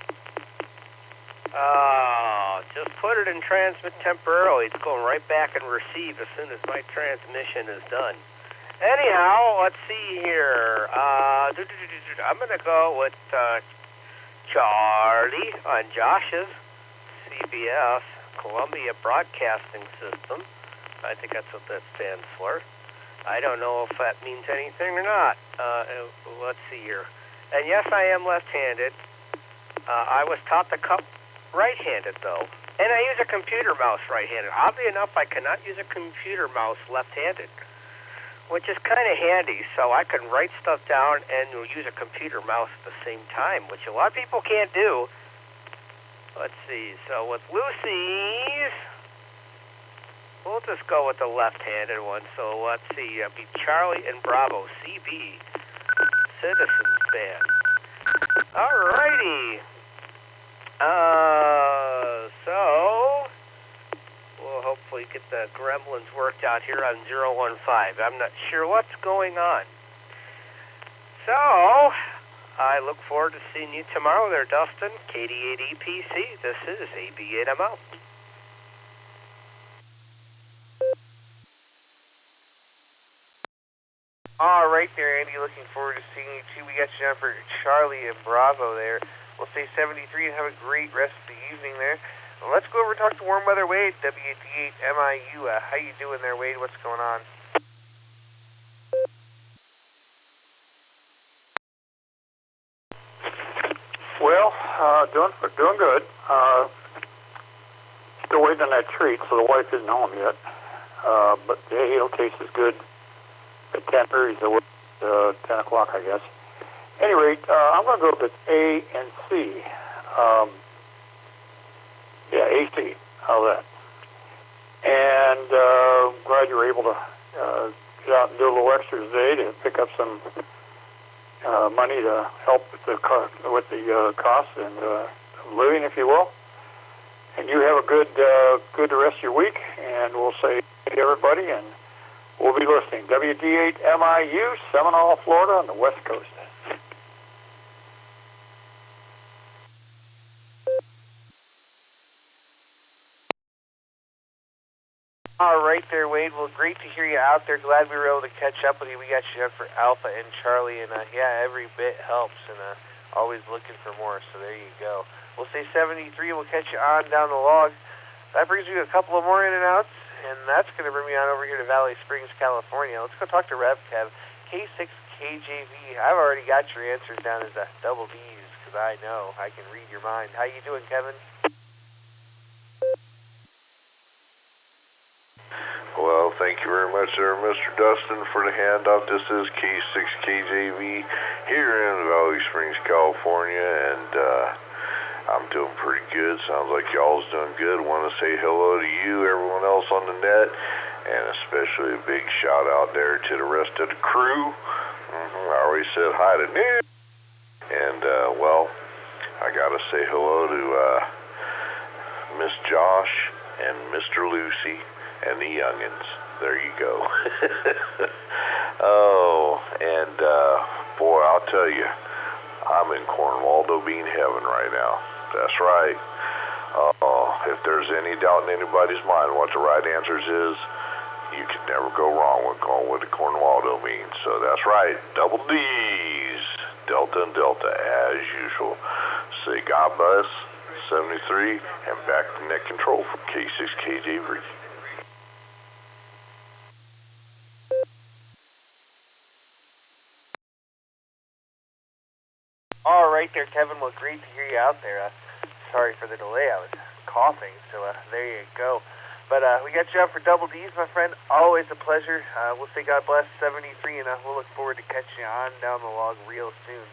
Just put it in transmit temporarily. It's going right back in receive as soon as my transmission is done. Anyhow, let's see here. I'm going to go with Charlie on Josh's CBS, Columbia Broadcasting System. I think that's what that stands for. I don't know if that means anything or not. Let's see here. And yes, I am left-handed. I was taught to cup right-handed, though. And I use a computer mouse right-handed. Oddly enough, I cannot use a computer mouse left-handed, which is kind of handy. So I can write stuff down and use a computer mouse at the same time, which a lot of people can't do. Let's see. So with Lucy's, we'll just go with the left-handed one. So let's see. It'll be Charlie and Bravo, CB, Citizens Band. All righty. So we'll hopefully get the gremlins worked out here on 015. I'm not sure what's going on. So I look forward to seeing you tomorrow there, Dustin. KD8EPC. This is AB8MO. All right there, Andy. Looking forward to seeing you too. We got you down for Charlie and Bravo there. We'll say 73 and have a great rest of the evening there. Let's go over and talk to Warm Weather Wade, W8MIU. How you doing there, Wade? What's going on? Well, doing good. Still waiting on that treat, so the wife isn't home yet. But the hail taste is good at 10:30, so 10 o'clock, I guess. At any rate, I'm going to go with A and C. AC. How's that? And glad you were able to get out and do a little extra today to pick up some money to help with the costs and living, if you will. And you have a good rest of your week, and we'll say hey to everybody, and we'll be listening. WD8MIU, Seminole, Florida, on the West Coast. All right there, Wade. Well, great to hear you out there. Glad we were able to catch up with you. We got you up for Alpha and Charlie, and yeah, every bit helps, and always looking for more, so there you go. We'll say 73, we'll catch you on down the log. That brings you a couple of more in and outs, and that's going to bring me on over here to Valley Springs, California. Let's go talk to RevKev, K6KJV. I've already got your answers down as double D's, because I know I can read your mind. How you doing, Kevin? Well, thank you very much there, Mr. Dustin, for the handout. This is K6KJV here in Valley Springs, California, and I'm doing pretty good. Sounds like y'all's doing good. Want to say hello to you, everyone else on the net, and especially a big shout out there to the rest of the crew. I already said hi to Nick, and well, I got to say hello to Miss Josh and Mr. Lucy and the youngins. There you go. Oh, and boy, I'll tell you, I'm in Cornwaldo Bean heaven right now. That's right. If there's any doubt in anybody's mind what the right answers is, you can never go wrong with going with the Cornwaldo Bean. So that's right, double D's, Delta and Delta as usual. Say God bless, 73, and back to net control for K6KJV. All right there, Kevin. Well, great to hear you out there. Sorry for the delay. I was coughing, so there you go. But we got you out for double D's, my friend. Always a pleasure. We'll say God bless 73, and we'll look forward to catching you on down the log real soon.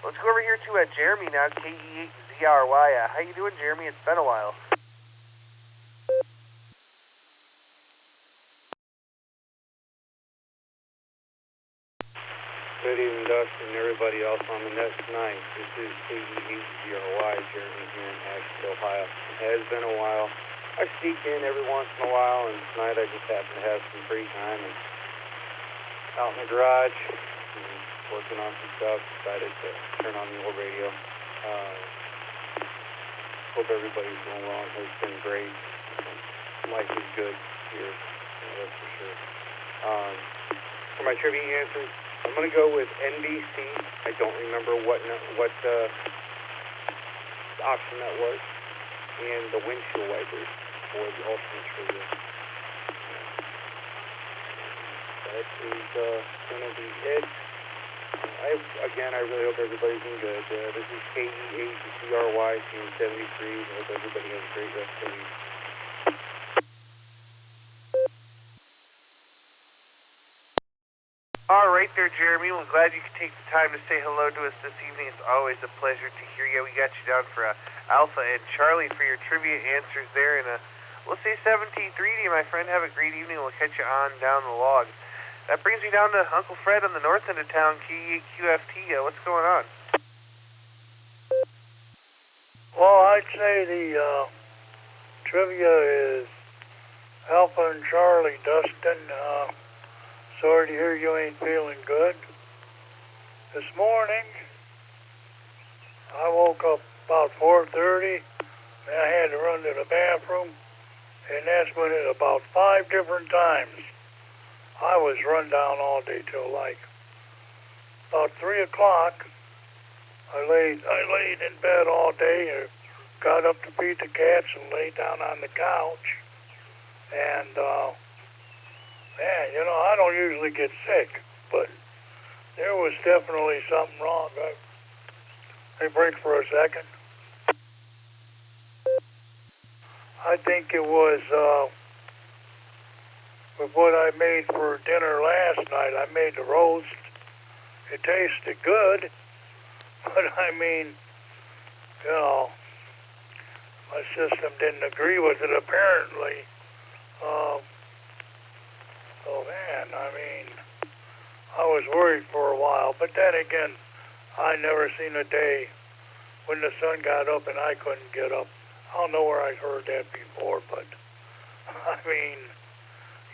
Let's go over here to Jeremy now, KE8ZRY. How you doing, Jeremy? It's been a while. Good evening, Dustin, and everybody else on the net tonight. This is KE8ZRY, Jeremy here in Asheville, Ohio. It has been a while. I sneak in every once in a while, and tonight I just happen to have some free time and out in the garage and working on some stuff. Decided to turn on the old radio. Hope everybody's doing well. It's been great. Life is good here, that's for sure. For my trivia answers, I'm going to go with NBC. I don't remember what option that was. And the windshield wipers for the ultimate trivia. That is going to be it. I really hope everybody's doing good. This is KE8ZRY, team 73. I hope everybody has a great rest of the week. All right there, Jeremy. Well, glad you could take the time to say hello to us this evening. It's always a pleasure to hear you. We got you down for Alpha and Charlie for your trivia answers there. And we'll say 73 to you, my friend. Have a great evening. We'll catch you on down the log. That brings me down to Uncle Fred on the north end of town, KE8QFT. What's going on? Well, I'd say the trivia is Alpha and Charlie, Dustin. Sorry to hear you ain't feeling good. This morning, I woke up about 4:30, and I had to run to the bathroom, and that's when at about 5 different times I was run down all day till like about 3 o'clock. I laid in bed all day, and got up to feed the cats and laid down on the couch, and man, I don't usually get sick, but there was definitely something wrong. Let me break for a second. I think it was with what I made for dinner last night. I made the roast. It tasted good, but I mean, you know, my system didn't agree with it apparently. So man, I mean, I was worried for a while, but then again, I never seen a day when the sun got up and I couldn't get up. I don't know where I heard that before, but I mean,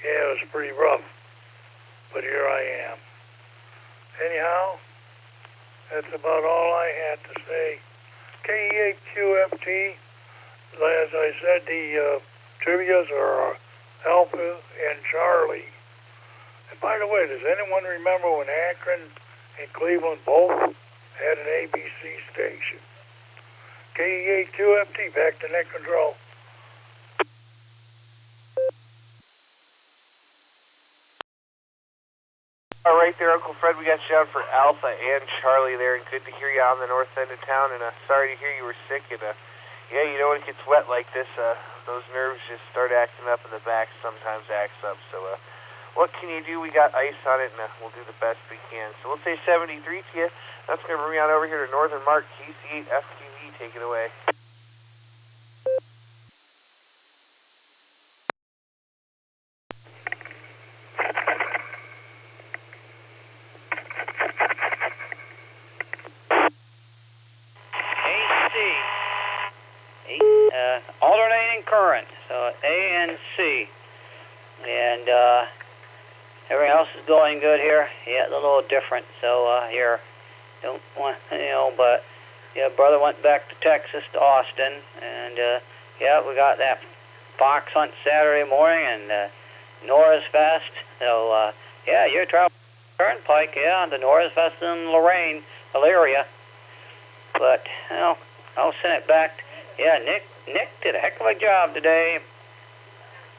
yeah, it was pretty rough. But here I am. Anyhow, that's about all I had to say. KE8QFT, as I said, the trivias are Alpha and Charlie. And by the way, does anyone remember when Akron and Cleveland both had an ABC station? KE8QFT, back to net control. All right there, Uncle Fred. We got you down for Alpha and Charlie there, and good to hear you on the north end of town. And sorry to hear you were sick. And yeah, you know when it gets wet like this, those nerves just start acting up, and the back sometimes acts up. So what can you do? We got ice on it, and we'll do the best we can. So we'll say 73 to you. That's going to bring me on over here to Northern Mark, KC8FQV. Take it away. Alternating current, so A and C, and everything else is going good here. Yeah, a little different. So here, don't want, but yeah, brother went back to Texas to Austin, and yeah, we got that fox hunt Saturday morning, and Nora's Fest. So yeah, you're traveling Turnpike, yeah, the Nora's Fest in Lorraine, Elyria. But I'll send it back. Yeah, Nick did a heck of a job today.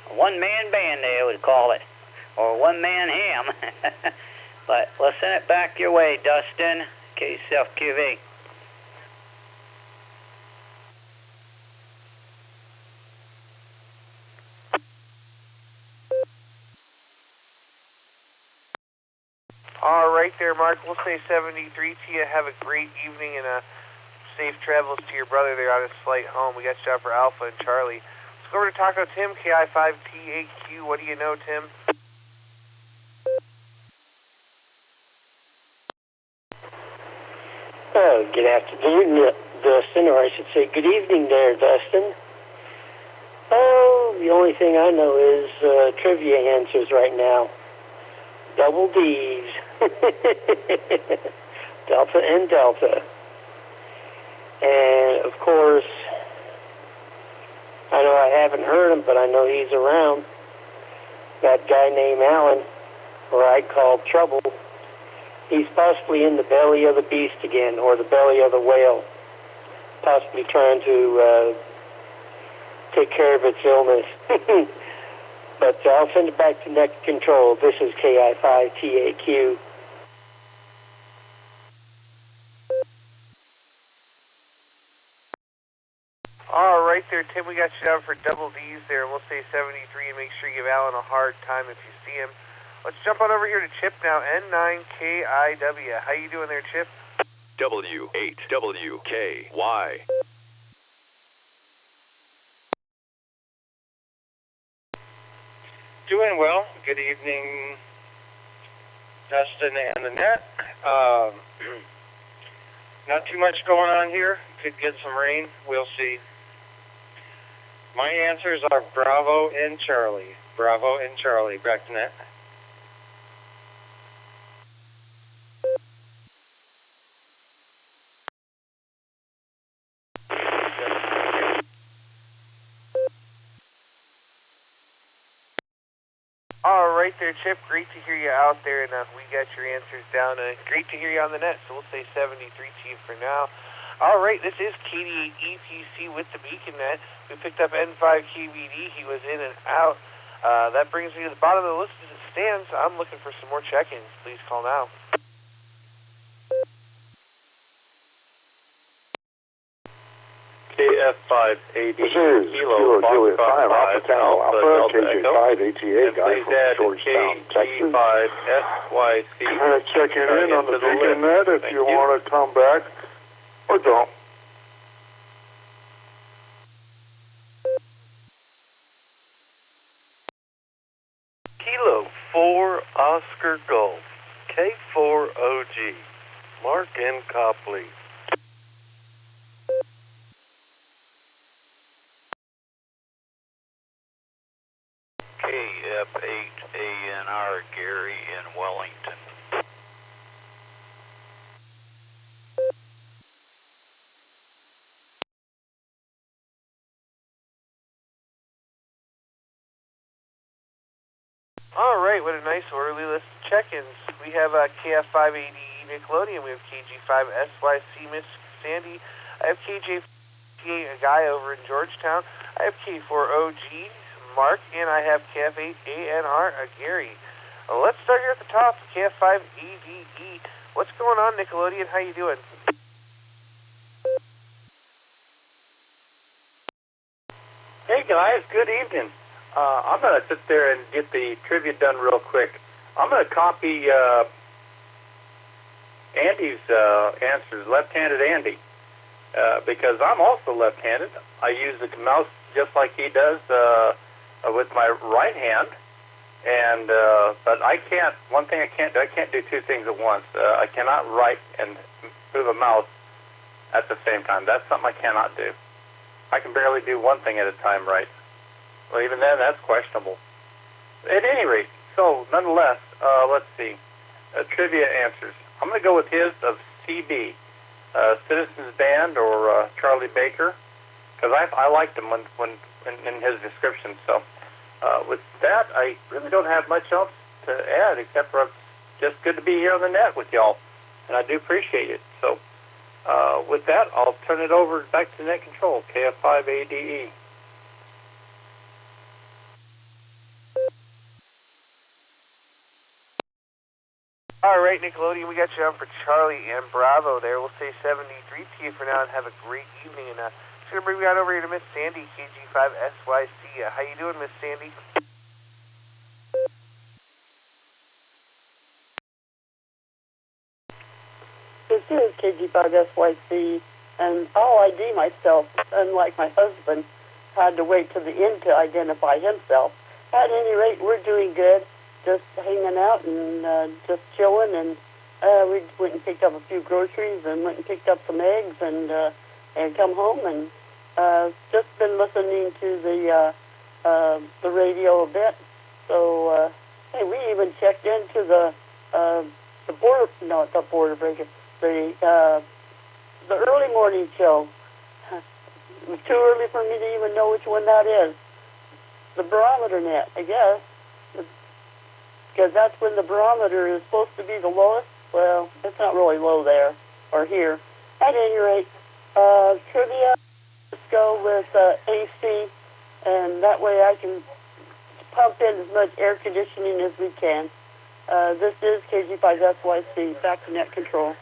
A one-man band, they would call it, or one-man ham. But we'll send it back your way, Dustin, KCFQV. All right there, Mark. We'll say 73 to you. Have a great evening and safe travels to your brother there on his flight home. We got you out for Alpha and Charlie. Let's go over to Taco Tim, KI5TAQ. What do you know, Tim? Oh, good afternoon, Dustin, or I should say good evening there, Dustin. Oh, the only thing I know is trivia answers right now. Double D's. Delta and Delta. And, of course, I know I haven't heard him, but I know he's around. That guy named Alan, or I call Trouble, he's possibly in the belly of the beast again, or the belly of the whale, possibly trying to take care of its illness. But I'll send it back to Net Control. This is KI5TAQ. All right there, Tim. We got you down for double D's there. We'll say 73 and make sure you give Alan a hard time if you see him. Let's jump on over here to Chip now, N9KIW. How you doing there, Chip? W8WKY. Doing well. Good evening, Dustin and the net. Not too much going on here. Could get some rain. We'll see. My answers are Bravo and Charlie. Bravo and Charlie. Back to net. All right there, Chip. Great to hear you out there, and we got your answers down. Great to hear you on the net, so we'll say 73 to you for now. All right, this is KD8 EPC with the Beacon Net. We picked up N5KBD. He was in and out. That brings me to the bottom of the list as it stands. I'm looking for some more check-ins. Please call now. KF5AD This is Kilo Juliet 5 Alpha Tango Alpha, KJ5 ATA guy from Georgetown, Texas. KG5SYC. Checking in on the Beacon Net if you want to come back or don't. Kilo 4 Oscar Golf, K4OG, Mark N. Copley. KF8ANR Gary in Wellington. All right, what a nice orderly list of check-ins. We have KF5ADE Nickelodeon. We have KG5SYC Miss Sandy. I have KJ, a guy over in Georgetown. I have K4OG Mark, and I have KF8ANR Gary. Let's start here at the top. KF5ADE. What's going on, Nickelodeon? How you doing? Hey guys, good evening. I'm going to sit there and get the trivia done real quick. I'm going to copy Andy's answers, left-handed Andy, because I'm also left-handed. I use the mouse just like he does with my right hand, and but I can't. One thing I can't do, I can't do two things at once. I cannot write and move a mouse at the same time. That's something I cannot do. I can barely do one thing at a time right. Well, even then, that's questionable. At any rate, so nonetheless, let's see. Trivia answers. I'm going to go with his of CB, Citizens Band or Charlie Baker, because I liked him when in his description. So with that, I really don't have much else to add except for it's just good to be here on the net with y'all, and I do appreciate it. So with that, I'll turn it over back to Net Control, KF5ADE. All right, Nickelodeon, we got you on for Charlie and Bravo there. We'll say 73 to you for now and have a great evening. And just going to bring you on over here to Miss Sandy, KG5SYC. How you doing, Miss Sandy? This is KG5SYC, and I'll ID myself, unlike my husband, had to wait to the end to identify himself. At any rate, we're doing good. Just hanging out and just chilling, and we went and picked up a few groceries and went and picked up some eggs and come home and just been listening to the radio a bit. So hey, we even checked into the border breaker, the early morning show. It was too early for me to even know which one that is. The barometer net, I guess. Because that's when the barometer is supposed to be the lowest. Well, it's not really low there or here. At any rate, trivia, let's go with AC, and that way I can pump in as much air conditioning as we can. This is KG5SYC, back to Net Control.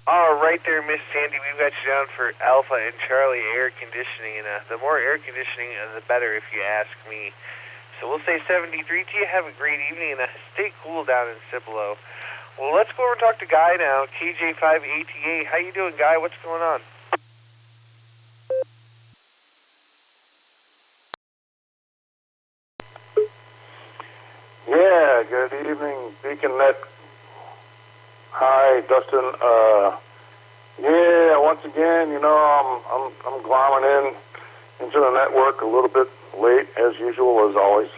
All right there, Miss Sandy. We've got you down for Alpha and Charlie air conditioning, and the more air conditioning, the better, if you ask me. So we'll say 73 to you. Have a great evening, and stay cool down in Cibolo. Well, let's go over and talk to Guy now, KJ5ATA. How you doing, Guy? What's going on? Yeah, good evening, Beacon Net. Hi, Dustin. Yeah, once again, you know, I'm glomming into the network a little bit late, as usual, as always.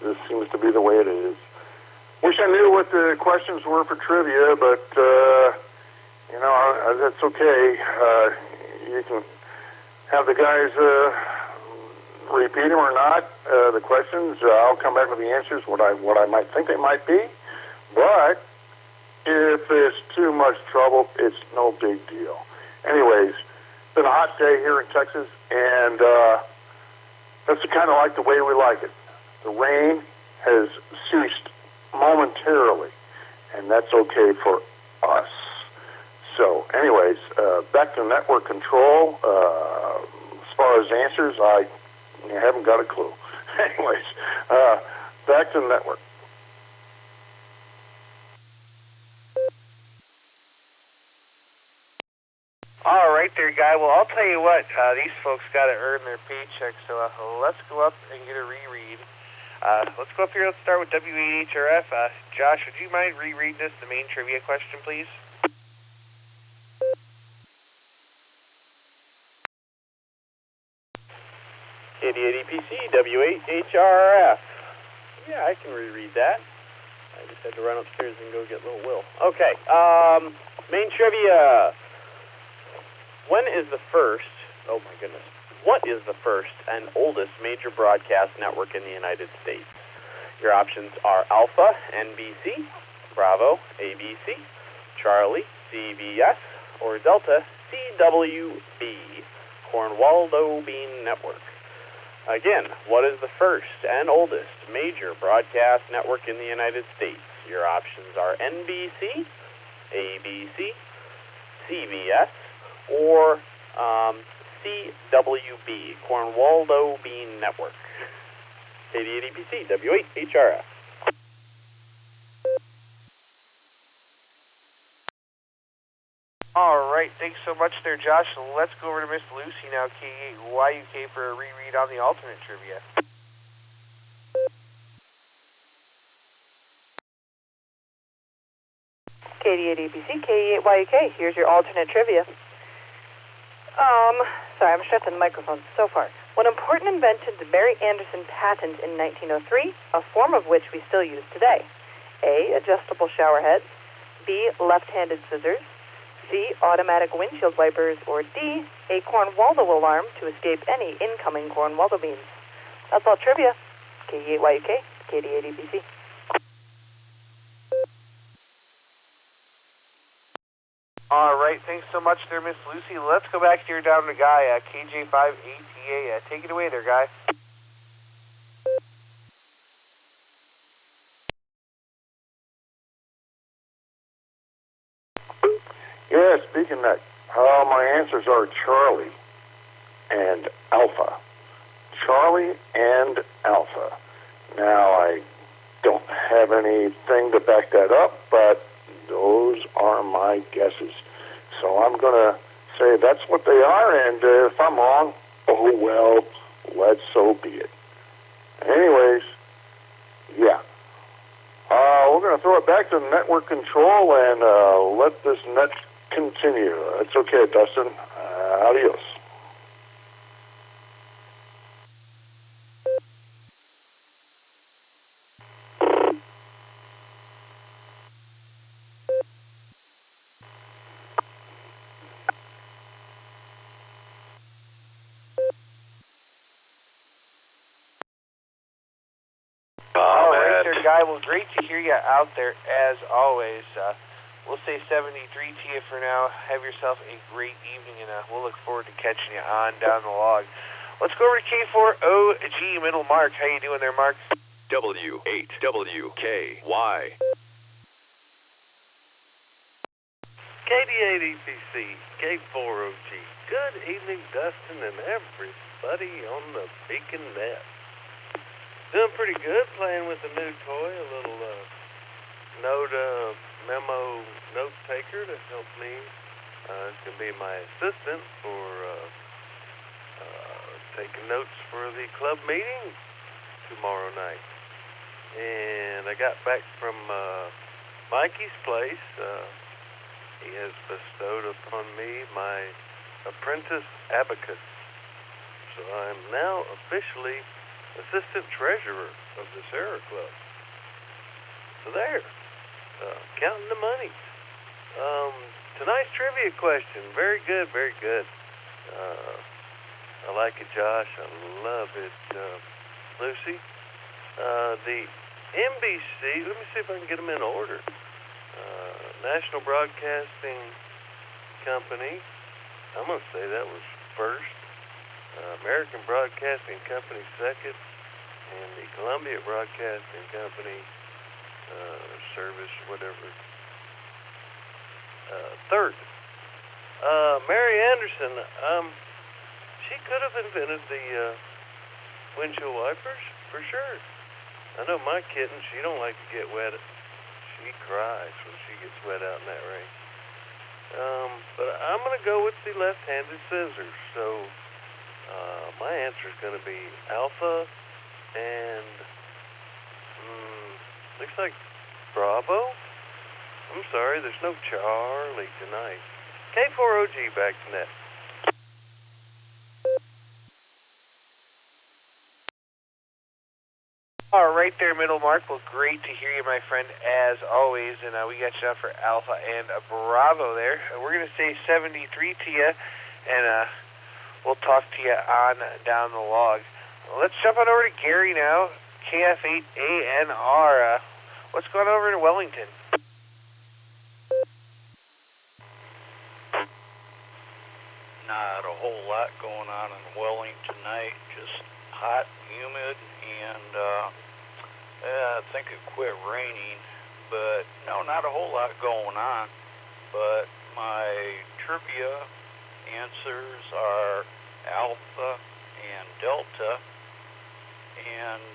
This seems to be the way it is. Wish I knew what the questions were for trivia, but you know, that's okay. You can have the guys repeat them or not. The questions, I'll come back with the answers. What I might think they might be, but if there's too much trouble, it's no big deal. Anyways, it's been a hot day here in Texas, and that's kind of like the way we like it. The rain has ceased momentarily, and and that's okay for us. So, anyways, back to network control. As far as answers, I haven't got a clue. Anyways, back to the network. All right there, guy. Well, I'll tell you what, these folks got to earn their paycheck, so let's go up and get a reread. Let's go up here. Let's start with W8HRF. Josh, would you mind rereading this, the main trivia question, please? KD8EPC, W8HRF. Yeah, I can reread that. I just had to run upstairs and go get little Will. Okay, main trivia. When is the first, oh my goodness, what is the first and oldest major broadcast network in the United States? Your options are Alpha, NBC, Bravo, ABC, Charlie, CBS, or Delta, CWB, Cornwaldo Bean Network. Again, what is the first and oldest major broadcast network in the United States? Your options are NBC, ABC, CBS, or CWB, Cornwaldo Bean Network. KD8EPC, W8HRF. All right, thanks so much there, Josh. Let's go over to Miss Lucy now, KD8YUK, for a reread on the alternate trivia. KD8EPC, KD8YUK, here's your alternate trivia. Sorry, I'm stressing the microphone so far. What important invention did Mary Anderson patent in 1903, a form of which we still use today? A, adjustable shower heads, B, left-handed scissors, C, automatic windshield wipers, or D, a Cornwaldo alarm to escape any incoming Cornwaldo beans. That's all trivia. KD8YUK, KD8EPC. All right, thanks so much there, Miss Lucy. Let's go back here down to Guy, KJ5ATA. Take it away there, Guy. Yeah, speaking of that, my answers are Charlie and Alpha. Charlie and Alpha. Now, I don't have anything to back that up, but those are my guesses. So I'm going to say that's what they are, and if I'm wrong, oh well, let's so be it. Anyways, yeah. We're going to throw it back to network control and let this net continue. It's okay, Dustin. Adios. All right there, Guy. Well, great to hear you out there, as always. We'll say 73 to you for now. Have yourself a great evening, and we'll look forward to catching you on down the log. Let's go over to K4OG, middle Mark. How you doing there, Mark? W8WKY. KD8EPC, K4OG. Good evening, Dustin, and everybody on the Beacon Net. Doing pretty good, playing with a new toy, a little Node memo note taker to help me. It's going to be my assistant for taking notes for the club meeting tomorrow night. And I got back from Mikey's place. He has bestowed upon me my apprentice abacus. So I'm now officially assistant treasurer of the Sarah Club. So there, counting the money. Tonight's trivia question, very good, very good. I like it, Josh. I love it, Lucy. The NBC, let me see if I can get them in order. National Broadcasting Company, I'm going to say that was first. American Broadcasting Company second, and the Columbia Broadcasting Company service, whatever Third, Mary Anderson, she could have invented the windshield wipers, for sure. I know my kitten, she don't like to get wet. She cries when she gets wet out in that rain. But I'm going to go with the left-handed scissors. So my answer is going to be Alpha and looks like Bravo. I'm sorry, there's no Charlie tonight. K4OG back to net. All right there, middle mark. Well, great to hear you, my friend, as always. And we got you out for Alpha and Bravo there. We're going to say 73 to you, and we'll talk to you on down the log. Let's jump on over to Gary now, KF8ANR. What's going over in Wellington? Not a whole lot going on in Wellington tonight. Just hot, humid, and I think it quit raining. But no, not a whole lot going on. But my trivia answers are Alpha and Delta, and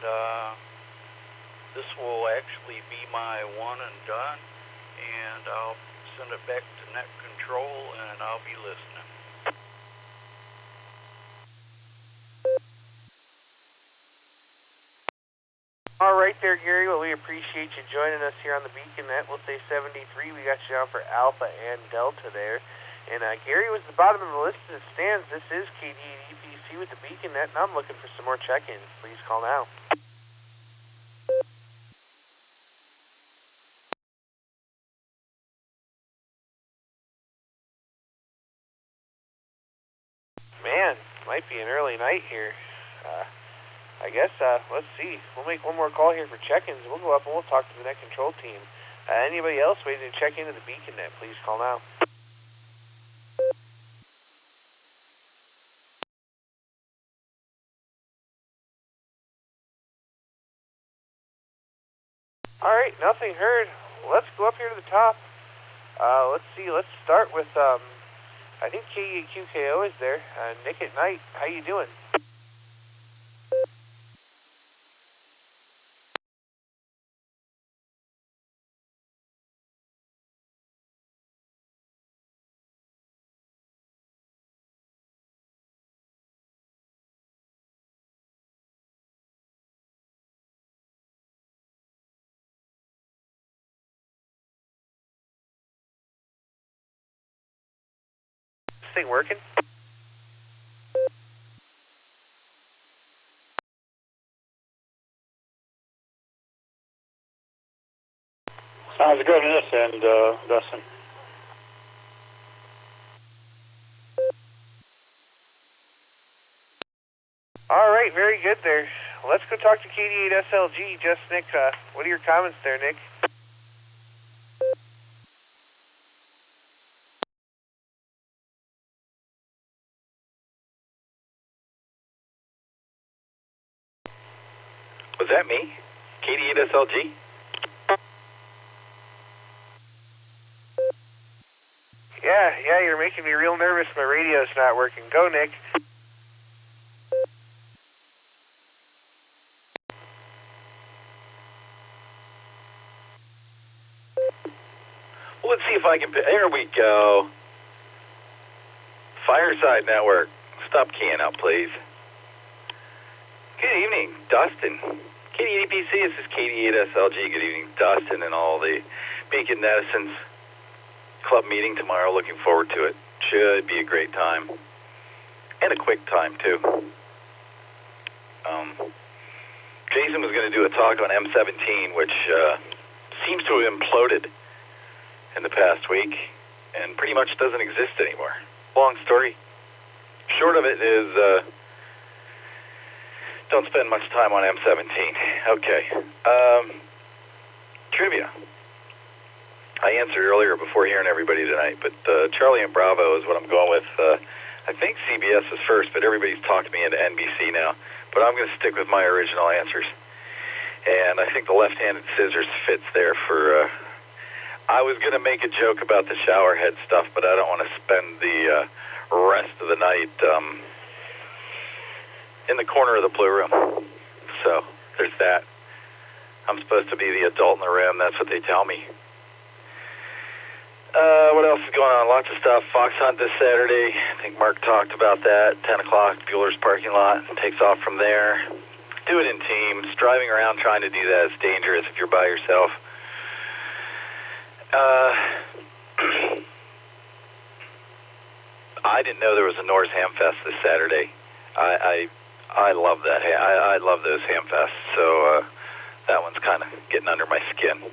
this will actually be my one and done, and I'll send it back to net control, and I'll be listening. All right there, Gary. Well, we appreciate you joining us here on the Beacon Net. We'll say 73. We got you down for Alpha and Delta there. And Gary was the bottom of the list as it stands. This is KD8EPC with the Beacon Net, and I'm looking for some more check-ins. Please call now. Man, might be an early night here. I guess, let's see. We'll make one more call here for check-ins. We'll go up and we'll talk to the net control team. Anybody else waiting to check into the Beacon Net, please call now. All right, nothing heard. Let's go up here to the top. Let's see. Let's start with, I think KQKO is there. Nick at Night, how you doing? Thing working? Sounds good in this end, Dustin. All right, very good there. Let's go talk to KD8SLG. Just Nick, what are your comments there, Nick? Was that me? KD8SLG? Yeah, you're making me real nervous. My radio's not working. Go, Nick. Well, let's see if I can... There we go. Fireside Network. Stop keying out, please. Good evening, Dustin. KD8PC, this is KD8SLG. Good evening, Dustin, and all the Beacon Netizens club meeting tomorrow. Looking forward to it. Should be a great time. And a quick time, too. Jason was going to do a talk on M17, which seems to have imploded in the past week and pretty much doesn't exist anymore. Long story. Short of it is... don't spend much time on M17. Okay. Trivia. I answered earlier before hearing everybody tonight, but Charlie and Bravo is what I'm going with. I think CBS was first, but everybody's talked me into NBC now. But I'm going to stick with my original answers. And I think the left-handed scissors fits there for I was going to make a joke about the shower head stuff, but I don't want to spend the rest of the night in the corner of the blue room. So there's that. I'm supposed to be the adult in the room. That's what they tell me. What else is going on? Lots of stuff. Fox hunt this Saturday. I think Mark talked about that. 10 o'clock, Bueller's parking lot. Takes off from there. Do it in teams. Driving around trying to do that is dangerous if you're by yourself. I didn't know there was a Norse Ham Fest this Saturday. I love that. I love those Ham Fests. So that one's kind of getting under my skin.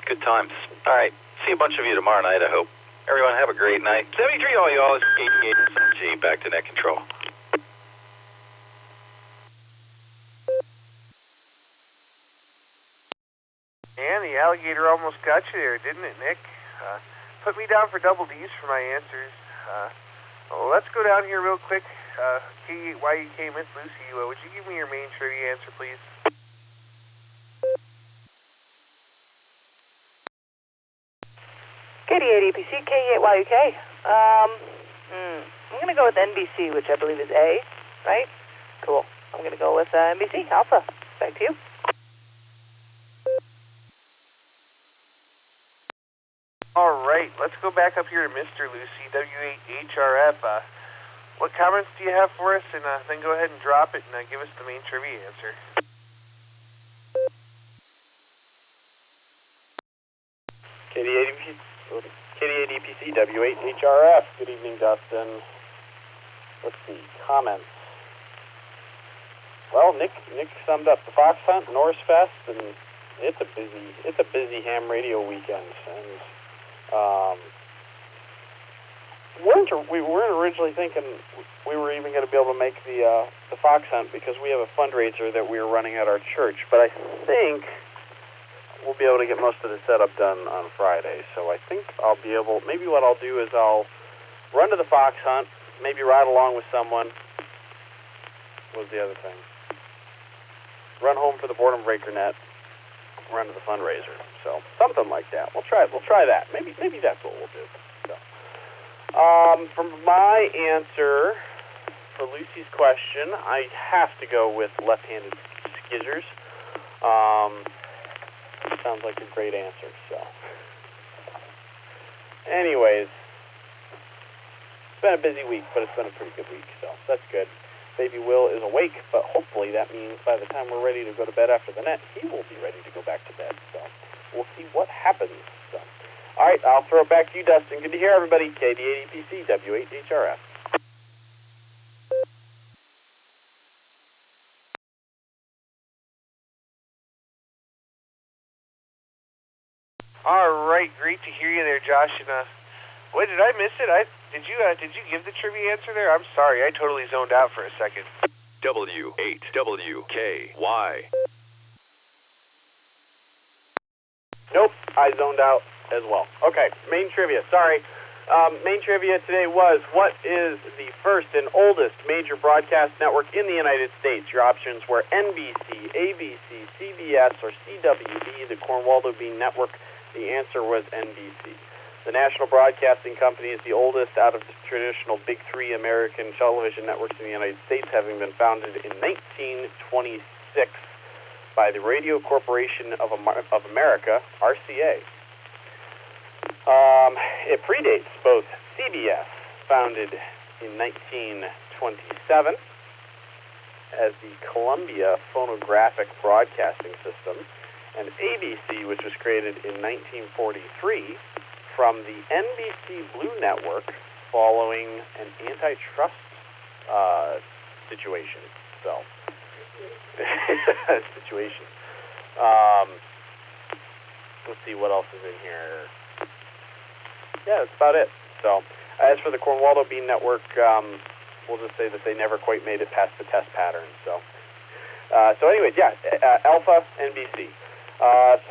Good times. All right. See a bunch of you tomorrow night, I hope. Everyone have a great night. 73 all y'all. It's 88 back to net control. And the alligator almost got you there, didn't it, Nick? Put me down for double D's for my answers. Well, let's go down here real quick. K8YUK Miss Lucy, would you give me your main trivia answer, please? KD8EPC, K8YUK. I'm going to go with NBC, which I believe is A, right? Cool. I'm going to go with NBC, Alpha. Back to you. All right, let's go back up here to Mr. Lucy, W8HRF. What comments do you have for us? And then go ahead and drop it and give us the main trivia answer. KD8EPC, W8HRF. Good evening, Dustin. Let's see, comments. Well, Nick summed up the Fox Hunt, Norse Fest, and it's a busy ham radio weekend. And we weren't originally thinking we were even going to be able to make the Fox Hunt because we have a fundraiser that we are running at our church. But I think we'll be able to get most of the setup done on Friday. So I think I'll be able. Maybe what I'll do is I'll run to the Fox Hunt, maybe ride along with someone. What was the other thing? Run home for the boredom breaker net. Run to the fundraiser. So something like that. We'll try that. Maybe that's what we'll do. So, from my answer for Lucy's question, I have to go with left-handed skizzers. Sounds like a great answer. So, anyways, it's been a busy week, but it's been a pretty good week. So that's good. Baby Will is awake, but hopefully that means by the time we're ready to go to bed after the net, he will be ready to go back to bed. So we'll see what happens. So, all right, I'll throw it back to you, Dustin. Good to hear everybody. KD8EPC, W8HRF. All right, great to hear you there, Josh. And wait, did I miss it? Did you give the trivia answer there? I'm sorry, I totally zoned out for a second. W8WKY. Nope, I zoned out as well. Okay, main trivia. Sorry. Main trivia today was, what is the first and oldest major broadcast network in the United States? Your options were NBC, ABC, CBS, or CWB, the Cornwaldo Bean Network. The answer was NBC. The National Broadcasting Company is the oldest out of the traditional Big Three American television networks in the United States, having been founded in 1926 by the Radio Corporation of America, RCA. It predates both CBS, founded in 1927 as the Columbia Phonographic Broadcasting System, and ABC, which was created in 1943 from the NBC Blue Network following an antitrust situation. So, situation. Let's see what else is in here. Yeah, that's about it. So, as for the Cornwaldo Bean Network, we'll just say that they never quite made it past the test pattern. So anyways, yeah, Alpha, NBC.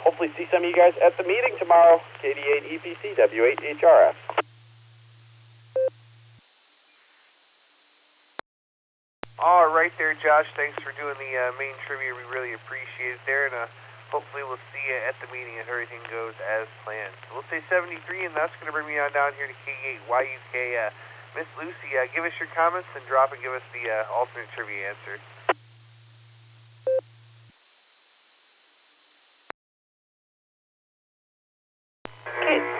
Hopefully see some of you guys at the meeting tomorrow. KD8EPC, W8HRF. All right there, Josh. Thanks for doing the main trivia. We really appreciate it there. And hopefully we'll see you at the meeting if everything goes as planned. So we'll say 73, and that's going to bring me on down here to K8YUK. Miss Lucy, give us your comments and drop and give us the alternate trivia answer.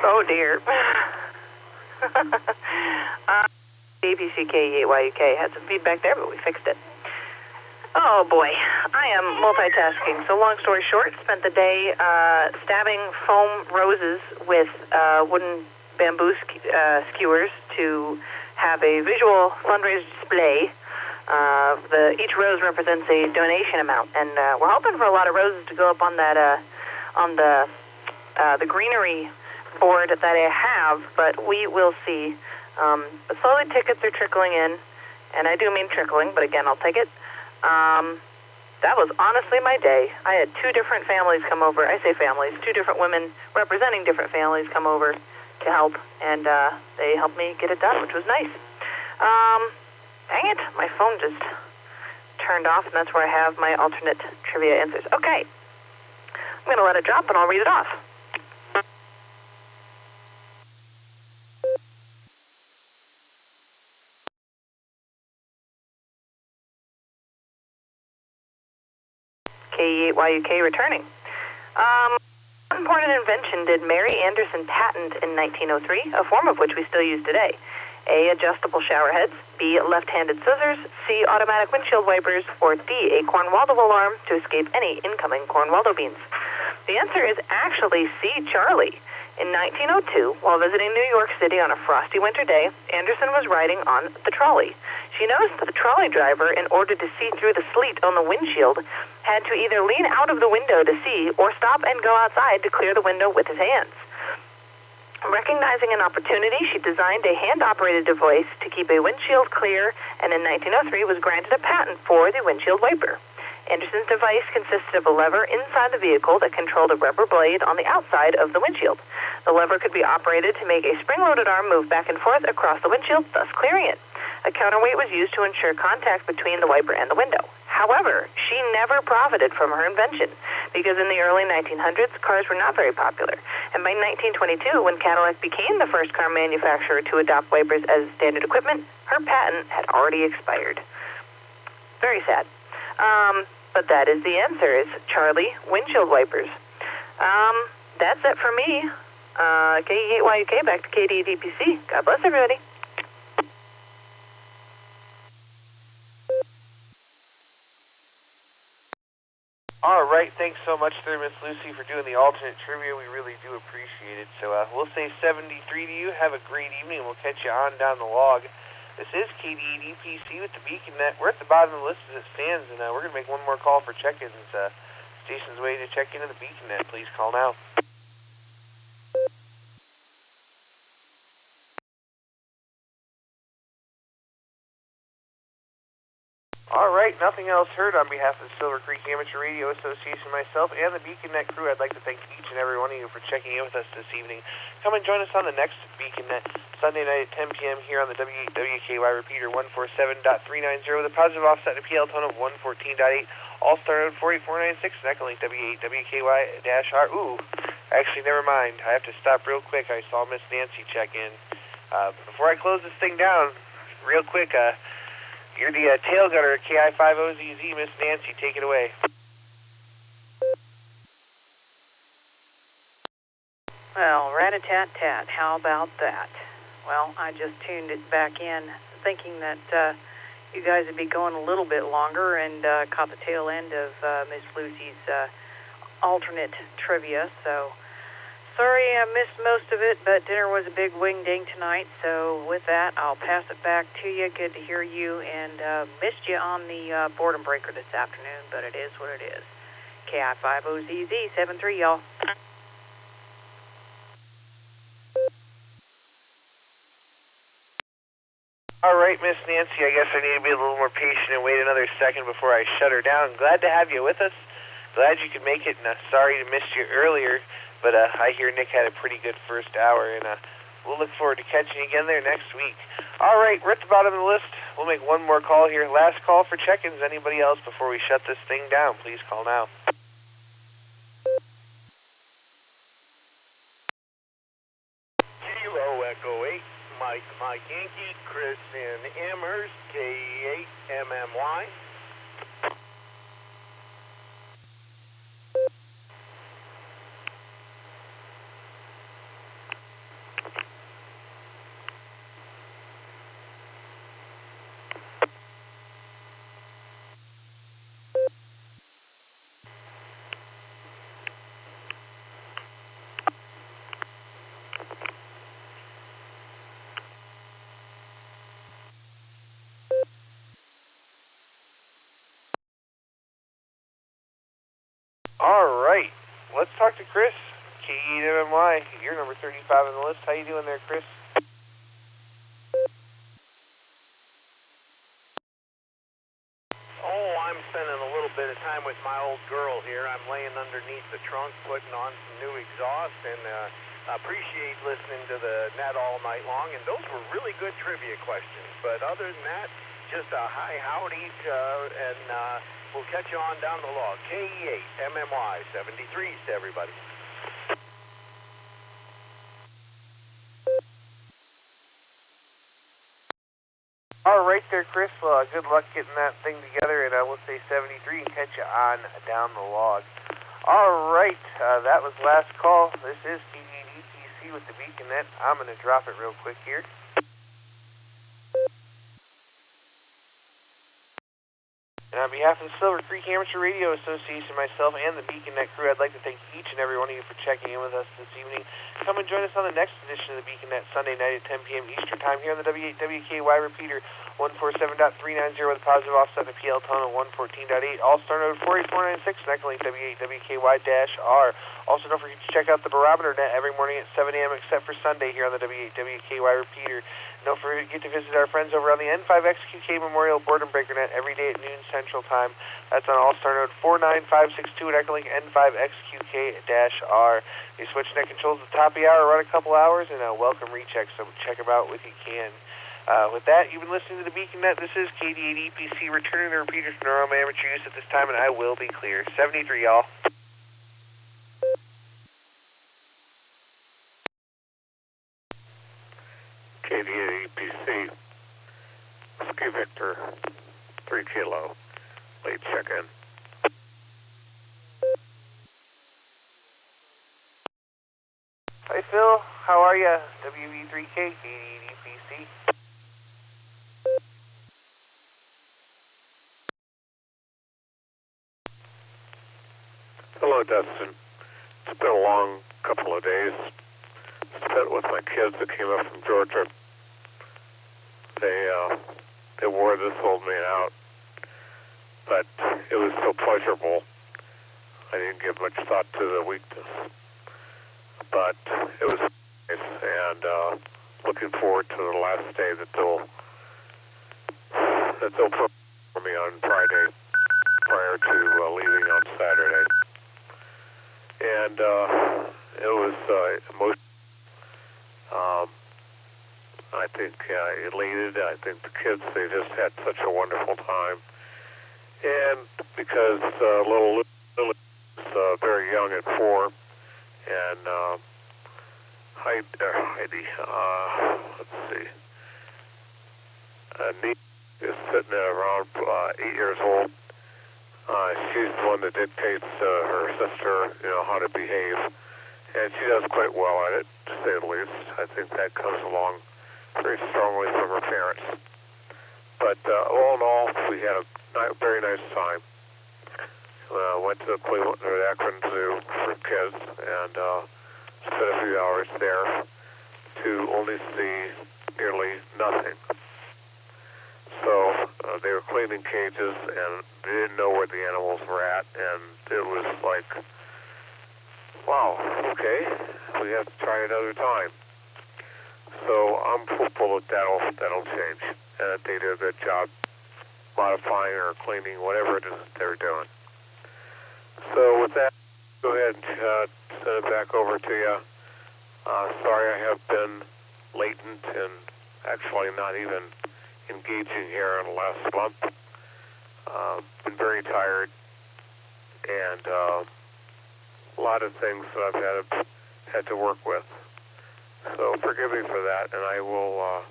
Oh dear. ABC K8YUK had some feedback there, but we fixed it. Oh boy, I am multitasking. So long story short, spent the day stabbing foam roses with wooden bamboo skewers to have a visual fundraiser display. Each rose represents a donation amount, and we're hoping for a lot of roses to go up on that on the greenery board that I have, but we will see. But slowly tickets are trickling in, and I do mean trickling, but again, I'll take it. That was honestly my day. I had two different families come over. I say families, two different women representing different families come over to help, and they helped me get it done, which was nice. Dang it, my phone just turned off, and that's where I have my alternate trivia answers. Okay, I'm going to let it drop, and I'll read it off. K8YUK returning. What important invention did Mary Anderson patent in 1903, a form of which we still use today? A, adjustable shower heads, B, left-handed scissors, C, automatic windshield wipers, or D, a corn Waldo alarm to escape any incoming corn Waldo beans. The answer is actually C, Charlie. In 1902, while visiting New York City on a frosty winter day, Anderson was riding on the trolley. She noticed that the trolley driver, in order to see through the sleet on the windshield, had to either lean out of the window to see or stop and go outside to clear the window with his hands. Recognizing an opportunity, she designed a hand-operated device to keep a windshield clear, and in 1903 was granted a patent for the windshield wiper. Anderson's device consisted of a lever inside the vehicle that controlled a rubber blade on the outside of the windshield. The lever could be operated to make a spring-loaded arm move back and forth across the windshield, thus clearing it. A counterweight was used to ensure contact between the wiper and the window. However, she never profited from her invention because in the early 1900s, cars were not very popular. And by 1922, when Cadillac became the first car manufacturer to adopt wipers as standard equipment, her patent had already expired. Very sad. But that is the answer, is Charlie windshield wipers. That's it for me. K8YUK, back to KDDPC. God bless everybody. All right, thanks so much there, Miss Lucy, for doing the alternate trivia. We really do appreciate it. So we'll say 73 to you. Have a great evening, and we'll catch you on down the log. This is KDDPC with the Beacon Net. We're at the bottom of the list as it stands, and we're going to make one more call for check-ins. Station's waiting to check into the Beacon Net. Please call now. All right, nothing else heard. On behalf of the Silvercreek Amateur Radio Association, myself, and the Beacon Net crew, I'd like to thank each and every one of you for checking in with us this evening. Come and join us on the next Beacon Net, Sunday night at 10 p.m. here on the WKY repeater 147.390 with a positive offset and a PL tone of 114.8, Allstar Node 4496, and EchoLink WKY-R. Ooh, actually, never mind. I have to stop real quick. I saw Miss Nancy check in. Before I close this thing down, real quick, you're the tail gunner at KI50ZZ, Miss Nancy. Take it away. Well, rat-a-tat-tat. How about that? Well, I just tuned it back in thinking that you guys would be going a little bit longer and caught the tail end of Miss Lucy's alternate trivia. So, sorry I missed most of it, but dinner was a big wing-ding tonight. So with that, I'll pass it back to you. Good to hear you, and missed you on the boredom breaker this afternoon, but it is what it is. KI50ZZ 73, y'all. All right, Miss Nancy, I guess I need to be a little more patient and wait another second before I shut her down. Glad to have you with us. Glad you could make it, and sorry to miss you earlier. But I hear Nick had a pretty good first hour, and we'll look forward to catching you again there next week. All right, we're at the bottom of the list. We'll make one more call here. Last call for check-ins. Anybody else before we shut this thing down? Please call now. Mike Yankee, Chris in Amherst, K8MMY. All right, let's talk to Chris, K8MMY. You're number 35 on the list. How you doing there, Chris? Oh, I'm spending a little bit of time with my old girl here. I'm laying underneath the trunk putting on some new exhaust, and appreciate listening to the net all night long. And those were really good trivia questions. But other than that, just a hi howdy, and we'll catch you on down the log. K8MMY 73s to everybody. All right there, Chris. Well, good luck getting that thing together, and we'll say 73 and catch you on down the log. All right, that was last call. This is KD with the Beacon Net. I'm going to drop it real quick here. And on behalf of the Silvercreek Amateur Radio Association, myself, and the Beacon Net crew, I'd like to thank each and every one of you for checking in with us this evening. Come and join us on the next edition of the Beacon Net, Sunday night at 10 p.m. Eastern Time here on the W8WKY repeater 147.390 with a positive offset of PL tone of 114.8. Allstar Node 48496 and EchoLink W8WKY-R. Also, don't forget to check out the barometer net every morning at 7 a.m. except for Sunday here on the W8WKY repeater. Don't forget to visit our friends over on the N5XQK Memorial Boredom Breaker net every day at noon Central Time. That's on Allstar Node 49562 at EchoLink N5XQK-R. These switch net controls at the top of the hour, run a couple hours, and welcome recheck, so check them out if you can. With that, you've been listening to the Beacon Net. This is KD8EPC returning the repeaters for normal amateur use at this time, and I will be clear. 73, y'all. KD8EPC, Ski Victor, 3 Kilo, late check-in. Hi, Phil. How are you? WV3K, KD8EPC. Hello, Dustin. It's been a long couple of days. Spent with my kids that came up from Georgia. They wore this old man out, but it was so pleasurable. I didn't give much thought to the weakness, but it was nice, and looking forward to the last day that they'll put for me on Friday prior to leaving on Saturday. And it was emotional. I think elated. I think the kids, they just had such a wonderful time. And because little Lily is very young at 4, and Heidi, let's see, Nate is sitting at around 8 years old. She's the one that dictates her sister, how to behave, and she does quite well at it, to say the least. I think that comes along very strongly from her parents. But all in all, we had a very nice time. Went to the Cleveland or Akron Zoo for kids, and spent a few hours there to only see nearly nothing. So they were cleaning cages, and they didn't know where the animals were at, and it was like, wow, okay, we have to try another time. So I'm hopeful that that'll change, and that they do a good job modifying or cleaning whatever it is that they're doing. So with that, go ahead and send it back over to you. Sorry I have been latent and actually not even engaging here in the last month. Been very tired, and a lot of things that I've had to work with. So forgive me for that, and I will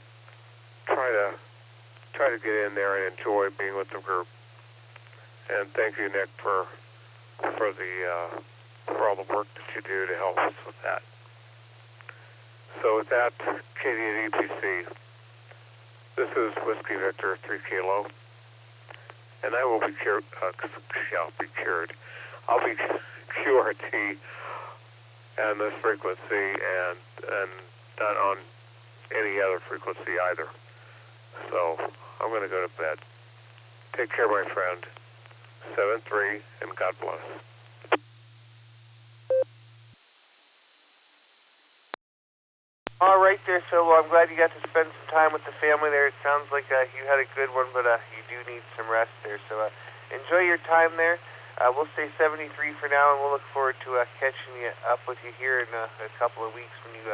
try to get in there and enjoy being with the group. And thank you, Nick, for all the work that you do to help us with that. So with that, Katie at EPC, this is Whiskey Victor 3 Kilo, and I will be cured. I'll be QRT and this frequency, and not on any other frequency either. So I'm going to go to bed. Take care, my friend. 7-3, and God bless. All right there, so I'm glad you got to spend some time with the family there. It sounds like you had a good one, but you do need some rest there. So enjoy your time there. We'll say 73 for now, and we'll look forward to catching you up with you here in a couple of weeks when you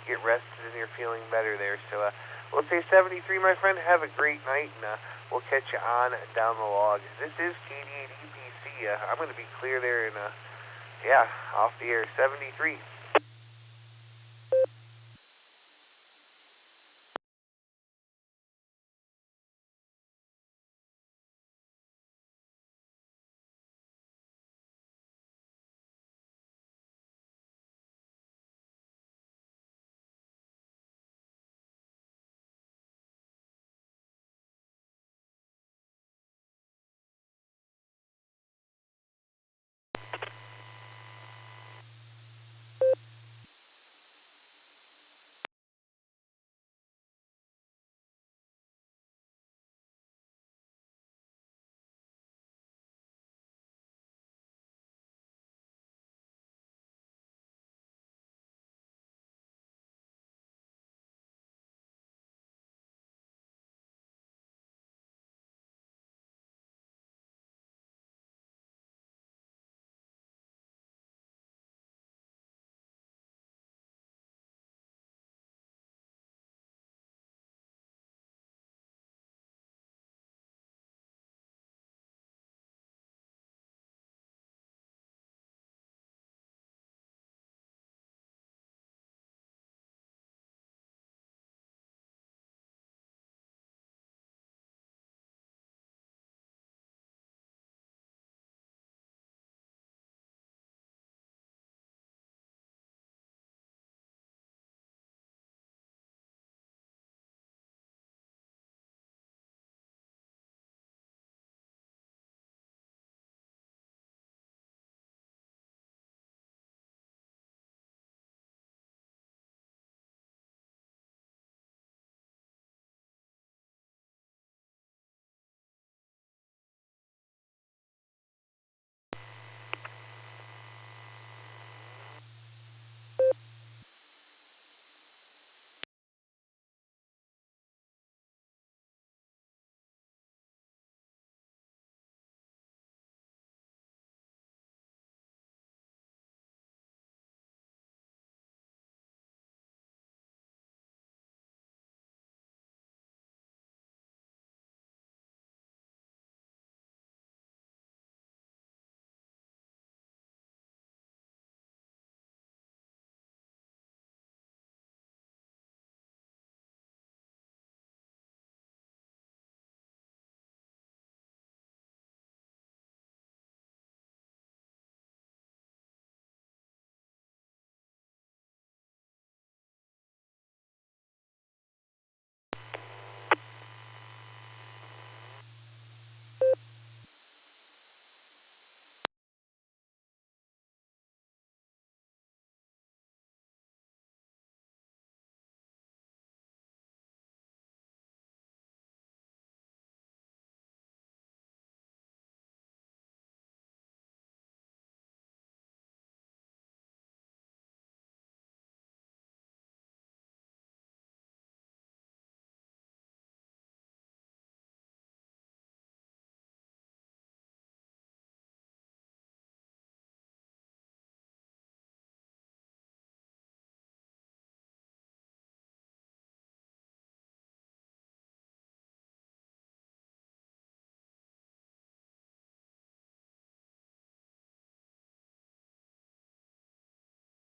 get rested and you're feeling better there. So we'll say 73, my friend. Have a great night, and we'll catch you on down the log. This is KD8 EPC. I'm going to be clear there and, off the air, 73.